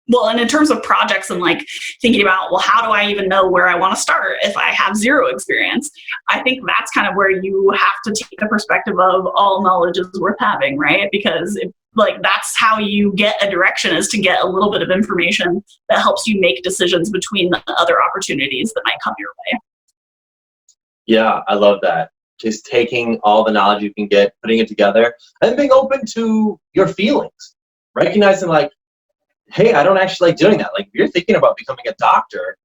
and in terms of projects and like thinking about, well, how do I even know where I want to start if I have zero experience? I think that's kind of where you have to take the perspective of all knowledge is worth having, right? Because that's how you get a direction, is to get a little bit of information that helps you make decisions between the other opportunities that might come your way. Yeah, I love that. Just taking all the knowledge you can get, putting it together, and being open to your feelings. Recognizing like, hey, I don't actually like doing that. Like, if you're thinking about becoming a doctor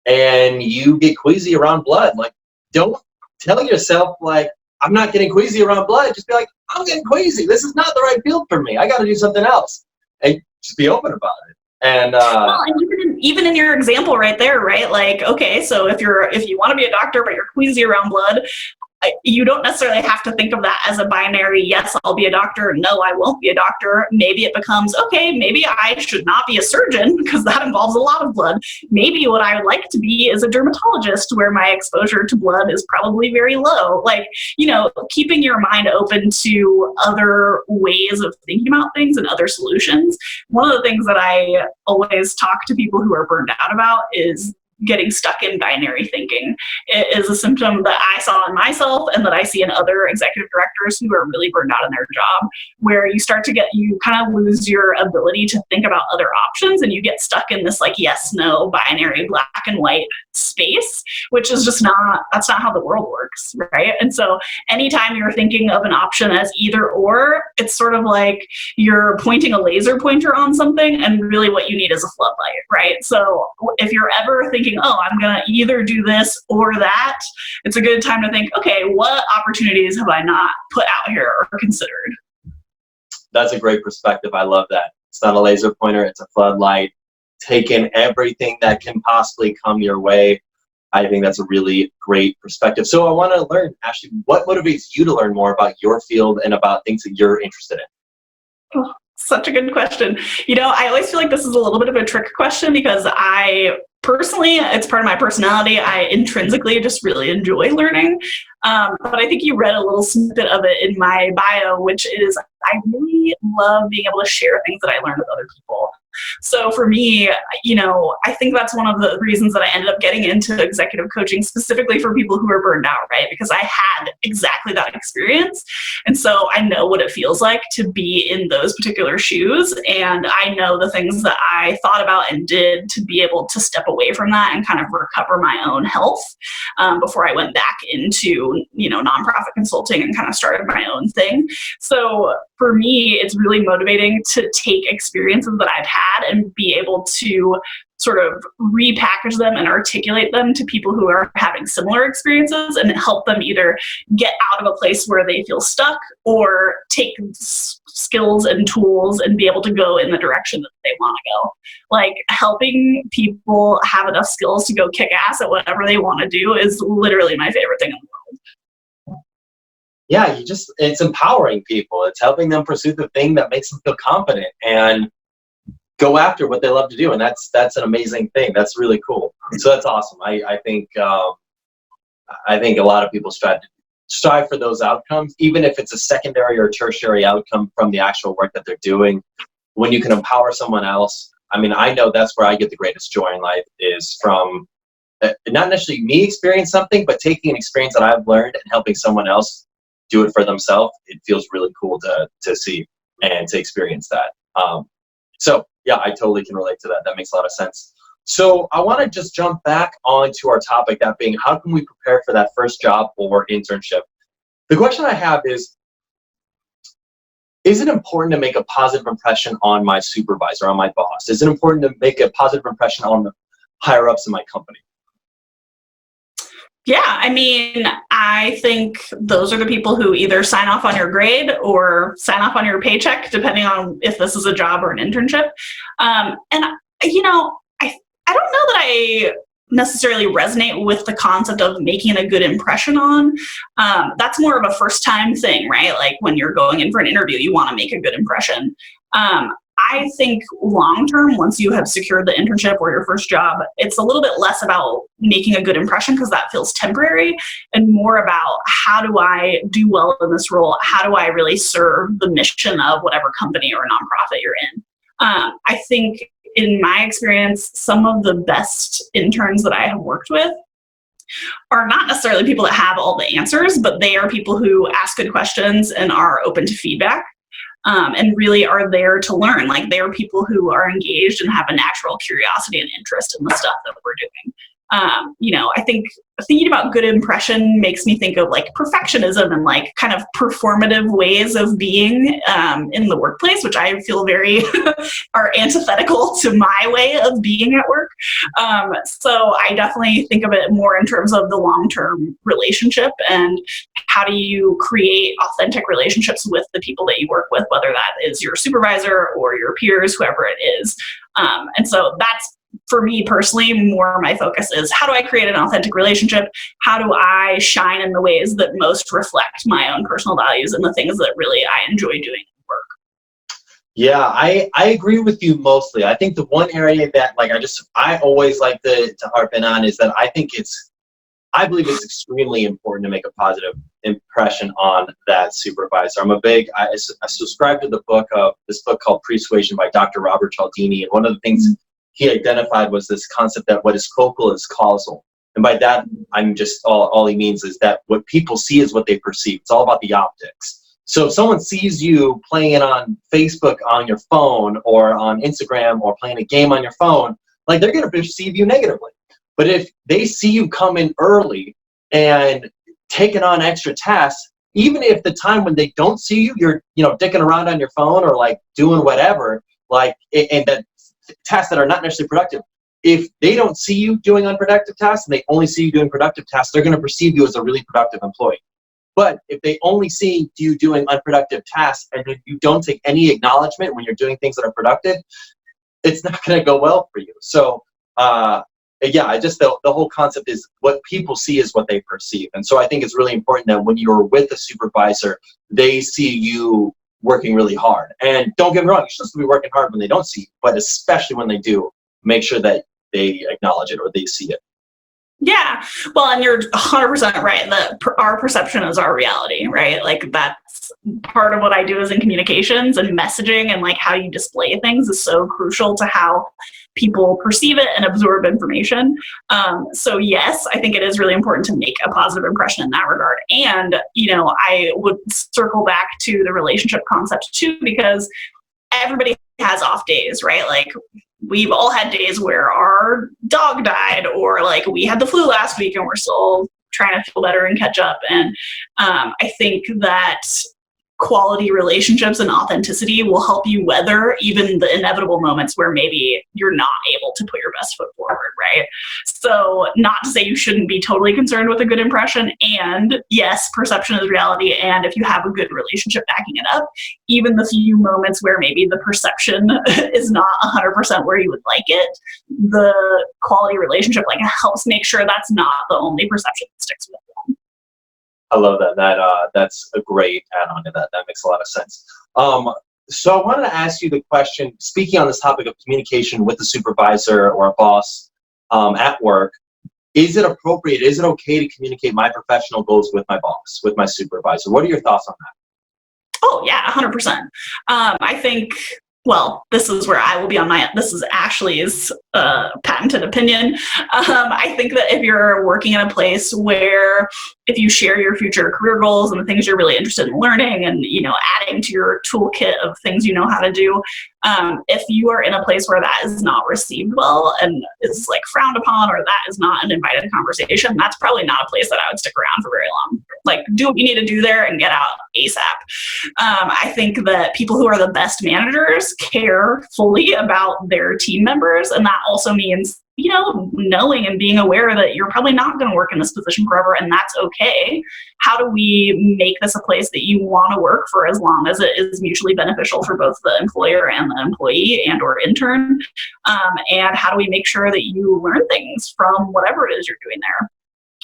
and you get queasy around blood, like, don't tell yourself like, I'm not getting queasy around blood. Just be like, I'm getting queasy. This is not the right field for me. I got to do something else. And just be open about it. And and even in your example right there, right? Like, okay, so if you want to be a doctor but you're queasy around blood, you don't necessarily have to think of that as a binary, yes, I'll be a doctor, no, I won't be a doctor. Maybe it becomes, okay, maybe I should not be a surgeon because that involves a lot of blood. Maybe what I would like to be is a dermatologist where my exposure to blood is probably very low. Like, keeping your mind open to other ways of thinking about things and other solutions. One of the things that I always talk to people who are burned out about is getting stuck in binary thinking. It is a symptom that I saw in myself and that I see in other executive directors who are really burned out in their job, where you kind of lose your ability to think about other options, and you get stuck in this like yes, no, binary, black and white space, which is just that's not how the world works, right? And so anytime you're thinking of an option as either or, it's sort of like you're pointing a laser pointer on something, and really what you need is a floodlight, right? So if you're ever thinking, oh, I'm going to either do this or that, it's a good time to think, okay, what opportunities have I not put out here or considered? That's a great perspective. I love that. It's not a laser pointer, it's a floodlight. Take in everything that can possibly come your way. I think that's a really great perspective. So I want to learn, Ashley, what motivates you to learn more about your field and about things that you're interested in? Oh, such a good question. I always feel like this is a little bit of a trick question because personally, it's part of my personality. I intrinsically just really enjoy learning. But I think you read a little snippet of it in my bio, which is I really love being able to share things that I learned with other people. So for me, I think that's one of the reasons that I ended up getting into executive coaching, specifically for people who are burned out, right? Because I had exactly that experience. And so I know what it feels like to be in those particular shoes. And I know the things that I thought about and did to be able to step away from that and kind of recover my own health before I went back into, nonprofit consulting and kind of started my own thing. So for me, it's really motivating to take experiences that I've had and be able to sort of repackage them and articulate them to people who are having similar experiences and help them either get out of a place where they feel stuck or take skills and tools and be able to go in the direction that they want to go. Like, helping people have enough skills to go kick ass at whatever they want to do is literally my favorite thing in the world. Yeah, it's empowering people. It's helping them pursue the thing that makes them feel confident and go after what they love to do. And that's an amazing thing. That's really cool. So that's awesome. I think a lot of people strive for those outcomes, even if it's a secondary or tertiary outcome from the actual work that they're doing. When you can empower someone else, I know that's where I get the greatest joy in life, is from not necessarily me experience something, but taking an experience that I've learned and helping someone else do it for themselves. It feels really cool to see and to experience that. So yeah, I totally can relate to that. That makes a lot of sense. So I want to just jump back onto our topic, that being, how can we prepare for that first job or internship? The question I have is it important to make a positive impression on my supervisor, on my boss? Is it important to make a positive impression on the higher ups in my company? Yeah, I think those are the people who either sign off on your grade or sign off on your paycheck, depending on if this is a job or an internship. I don't know that I necessarily resonate with the concept of making a good impression on. That's more of a first time thing, right? Like when you're going in for an interview, you want to make a good impression. I think long term, once you have secured the internship or your first job, it's a little bit less about making a good impression because that feels temporary, and more about how do I do well in this role? How do I really serve the mission of whatever company or nonprofit you're in? I think in my experience, some of the best interns that I have worked with are not necessarily people that have all the answers, but they are people who ask good questions and are open to feedback. And really are there to learn. Like they're people who are engaged and have a natural curiosity and interest in the stuff that we're doing. I think thinking about good impression makes me think of like perfectionism and like kind of performative ways of being in the workplace, which I feel very are antithetical to my way of being at work. So I definitely think of it more in terms of the long-term relationship and how do you create authentic relationships with the people that you work with, whether that is your supervisor or your peers, whoever it is. And so that's, for me personally, more my focus is how do I create an authentic relationship? How do I shine in the ways that most reflect my own personal values and the things that really I enjoy doing at work? Yeah, I agree with you mostly. I think the one area that I always like to harp in on is that I believe it's extremely important to make a positive impression on that supervisor. I subscribe to this book called Persuasion by Dr. Robert Cialdini, and one of the things he identified was this concept that what is focal is causal. And by that, I'm just, all he means is that what people see is what they perceive. It's all about the optics. So if someone sees you playing it on Facebook on your phone or on Instagram or playing a game on your phone, like they're going to perceive you negatively. But if they see you come in early and taking on extra tasks, even if the time when they don't see you, you're, dicking around on your phone or like doing whatever, and that tasks that are not necessarily productive, if they don't see you doing unproductive tasks and they only see you doing productive tasks, they're going to perceive you as a really productive employee. But if they only see you doing unproductive tasks and if you don't take any acknowledgement when you're doing things that are productive, it's not going to go well for you. So the whole concept is what people see is what they perceive. And so I think it's really important that when you're with a supervisor, they see you working really hard. And don't get me wrong, you're supposed to be working hard when they don't see you, but especially when they do, make sure that they acknowledge it or they see it. Yeah. Well, and you're 100% right that our perception is our reality, right? Like that's part of what I do is in communications, and messaging and like how you display things is so crucial to how people perceive it and absorb information. So yes, I think it is really important to make a positive impression in that regard. And, I would circle back to the relationship concept too, because everybody has off days, right? Like we've all had days where our dog died, or like we had the flu last week and we're still trying to feel better and catch up. And I think that quality relationships and authenticity will help you weather even the inevitable moments where maybe you're not able to put your best foot forward, right? So not to say you shouldn't be totally concerned with a good impression, and yes, perception is reality, and if you have a good relationship backing it up, even the few moments where maybe the perception is not 100% where you would like it, the quality relationship helps make sure that's not the only perception that sticks with them. I love that. That's a great add-on to that. That makes a lot of sense. So I wanted to ask you the question, speaking on this topic of communication with the supervisor or a boss at work, is it appropriate, is it okay to communicate my professional goals with my boss, with my supervisor? What are your thoughts on that? Oh, yeah, 100%. I think, this is where I will be this is Ashley's patented opinion. I think that if you're working in a place where if you share your future career goals and the things you're really interested in learning and, adding to your toolkit of things you know how to do, if you are in a place where that is not received well and is frowned upon, or that is not an invited conversation, that's probably not a place that I would stick around for very long. Do what you need to do there and get out ASAP. I think that people who are the best managers care fully about their team members, and that also means knowing and being aware that you're probably not going to work in this position forever, and that's okay. How do we make this a place that you want to work for as long as it is mutually beneficial for both the employer and the employee and or intern? And how do we make sure that you learn things from whatever it is you're doing there?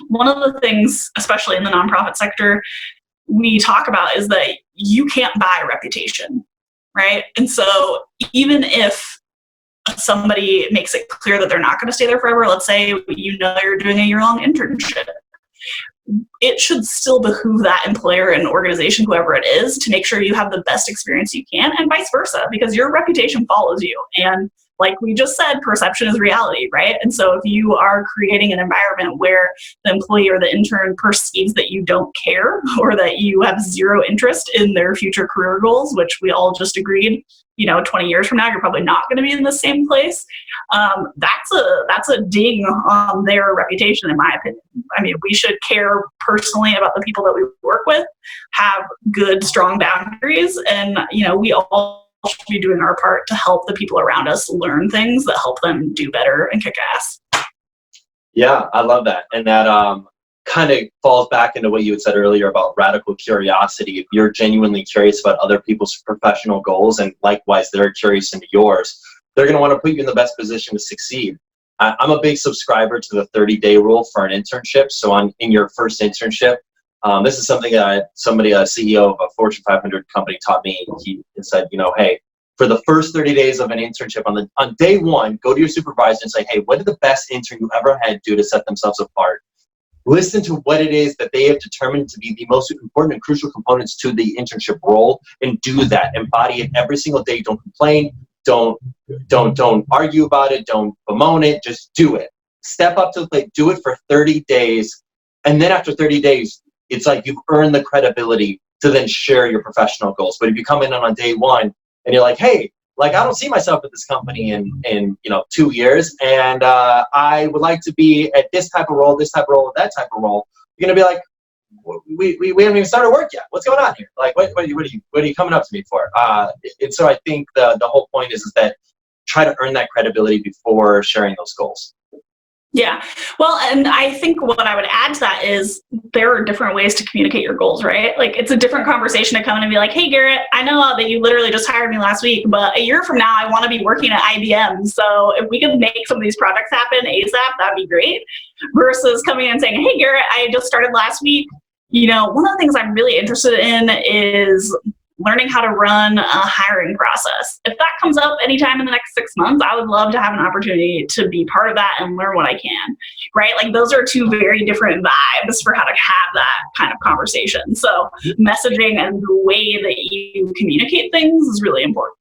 One of the things, especially in the nonprofit sector, we talk about is that you can't buy a reputation, right? And so even if somebody makes it clear that they're not going to stay there forever, let's say you're doing a year-long internship, it should still behoove that employer and organization, whoever it is, to make sure you have the best experience you can, and vice versa, because your reputation follows you. And like we just said, perception is reality, right? And so if you are creating an environment where the employee or the intern perceives that you don't care or that you have zero interest in their future career goals, which we all just agreed, 20 years from now, you're probably not going to be in the same place. That's a ding on their reputation, in my opinion. I mean, we should care personally about the people that we work with, have good, strong boundaries, and, we all should be doing our part to help the people around us learn things that help them do better and kick ass. Yeah, I love that. And that kind of falls back into what you had said earlier about radical curiosity. If you're genuinely curious about other people's professional goals, and likewise they're curious into yours, they're going to want to put you in the best position to succeed. I'm a big subscriber to the 30-day rule for an internship. So in your first internship, this is something that a CEO of a Fortune 500 company taught me. He said, hey, for the first 30 days of an internship, on day one, go to your supervisor and say, hey, what did the best intern you ever had do to set themselves apart? Listen to what it is that they have determined to be the most important and crucial components to the internship role, and do that. Embody it every single day. Don't complain. Don't argue about it. Don't bemoan it. Just do it. Step up to the plate. Do it for 30 days. And then after 30 days, it's like you've earned the credibility to then share your professional goals. But if you come in on day one and you're like, hey, I don't see myself at this company in 2 years, and I would like to be at this type of role, that type of role, you're gonna be like, we haven't even started work yet. What's going on here? Like, what are you coming up to me for? And so I think the whole point is that try to earn that credibility before sharing those goals. Yeah. Well, and I think what I would add to that is there are different ways to communicate your goals, right? Like, it's a different conversation to come in and be like, hey, Garrett, I know that you literally just hired me last week, but a year from now, I want to be working at IBM. So if we could make some of these projects happen ASAP, that'd be great. Versus coming in and saying, hey, Garrett, I just started last week. One of the things I'm really interested in is learning how to run a hiring process. If that comes up anytime in the next 6 months, I would love to have an opportunity to be part of that and learn what I can, right? Like, those are two very different vibes for how to have that kind of conversation. So messaging and the way that you communicate things is really important.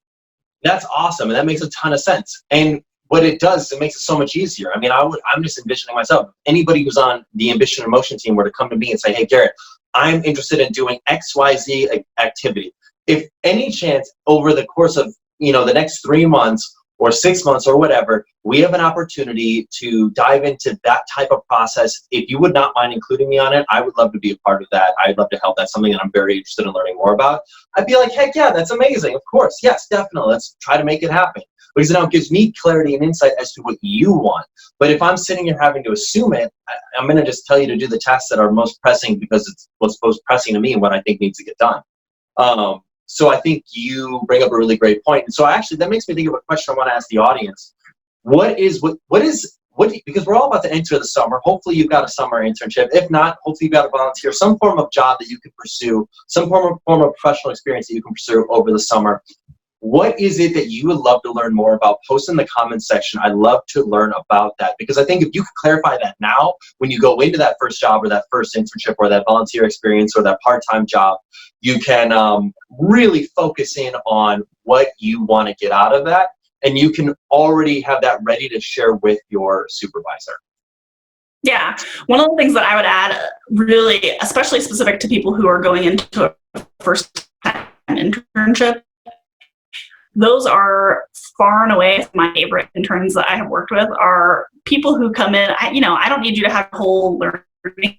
That's awesome. And that makes a ton of sense. And what it does, it makes it so much easier. I mean, I'm just envisioning myself. Anybody who's on the Ambition and Motion team were to come to me and say, hey, Garrett, I'm interested in doing XYZ activity. If any chance over the course of, the next 3 months or 6 months or whatever, we have an opportunity to dive into that type of process. If you would not mind including me on it, I would love to be a part of that. I'd love to help. That's something that I'm very interested in learning more about. I'd be like, heck yeah, that's amazing. Of course. Yes, definitely. Let's try to make it happen. Because now it gives me clarity and insight as to what you want. But if I'm sitting here having to assume it, I'm going to just tell you to do the tasks that are most pressing because it's what's most pressing to me and what I think needs to get done. So I think you bring up a really great point. And so actually that makes me think of a question I want to ask the audience. Because we're all about to enter the summer. Hopefully you've got a summer internship. If not, hopefully you've got a volunteer, some form of job that you can pursue, some form of professional experience that you can pursue over the summer. What is it that you would love to learn more about? Post in the comments section. I'd love to learn about that, because I think if you could clarify that now, when you go into that first job or that first internship or that volunteer experience or that part-time job, you can really focus in on what you want to get out of that, and you can already have that ready to share with your supervisor. Yeah. One of the things that I would add, really, especially specific to people who are going into a first-time internship, those are far and away my favorite interns that I have worked with are people who come in. I don't need you to have a whole learning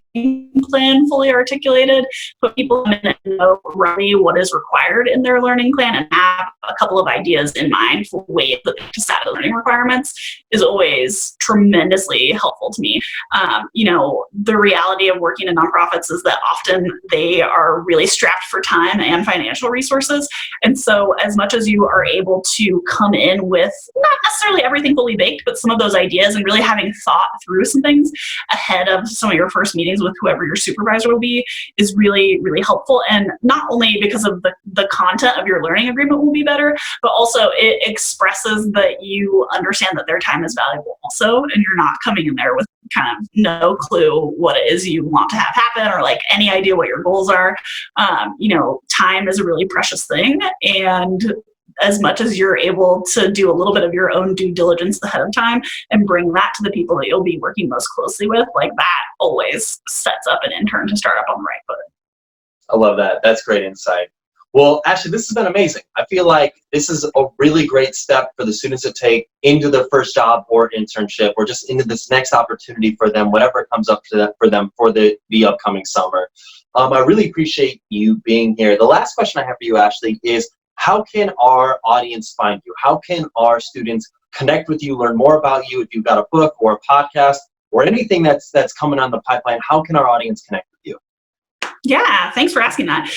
plan fully articulated, put people in and know roughly what is required in their learning plan, and have a couple of ideas in mind for ways to set the learning requirements is always tremendously helpful to me. The reality of working in nonprofits is that often they are really strapped for time and financial resources. And so as much as you are able to come in with not necessarily everything fully baked, but some of those ideas and really having thought through some things ahead of some of your first meetings with whoever your supervisor will be is really, really helpful. And not only because of the content of your learning agreement will be better, but also it expresses that you understand that their time is valuable also, and you're not coming in there with kind of no clue what it is you want to have happen or like any idea what your goals are. Time is a really precious thing, and as much as you're able to do a little bit of your own due diligence ahead of time and bring that to the people that you'll be working most closely with, like that always sets up an intern to start up on the right foot. I love that. That's great insight. Well, Ashley, this has been amazing. I feel like this is a really great step for the students to take into their first job or internship, or just into this next opportunity for them, whatever comes up to that for them for the upcoming summer. I really appreciate you being here. The last question I have for you, Ashley, is how can our audience find you? How can our students connect with you, learn more about you? If you've got a book or a podcast or anything that's coming on the pipeline, how can our audience connect with you? Yeah, thanks for asking that.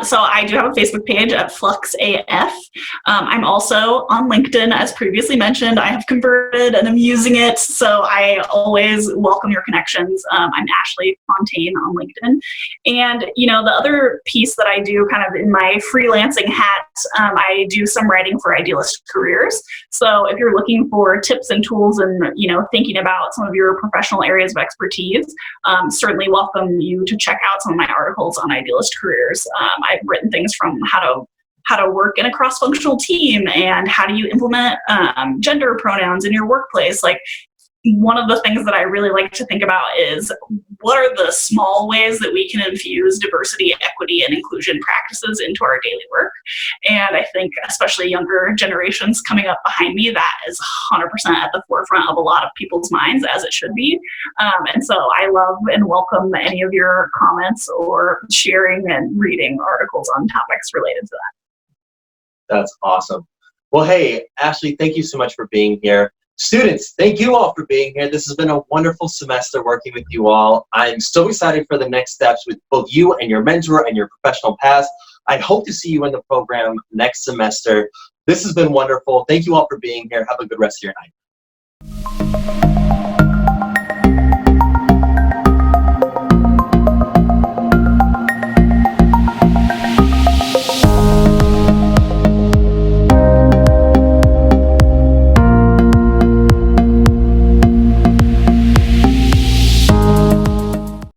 So I do have a Facebook page at Flux AF. I'm also on LinkedIn, as previously mentioned. I have converted and I'm using it, so I always welcome your connections. I'm Ashley Fontaine on LinkedIn. And, the other piece that I do kind of in my freelancing hat, I do some writing for Idealist Careers. So if you're looking for tips and tools and, thinking about some of your professional areas of expertise, certainly welcome you to check out some of my articles on Idealist Careers. I've written things from how to work in a cross-functional team and how do you implement gender pronouns in your workplace. Like, one of the things that I really like to think about is what are the small ways that we can infuse diversity, equity, and inclusion practices into our daily work. And I think especially younger generations coming up behind me, that is 100% at the forefront of a lot of people's minds, as it should be. And so I love and welcome any of your comments or sharing and reading articles on topics related to that. That's awesome. Well, hey, Ashley, thank you so much for being here. Students, thank you all for being here. This has been a wonderful semester working with you all. I'm so excited for the next steps with both you and your mentor and your professional paths. I hope to see you in the program next semester. This has been wonderful. Thank you all for being here. Have a good rest of your night.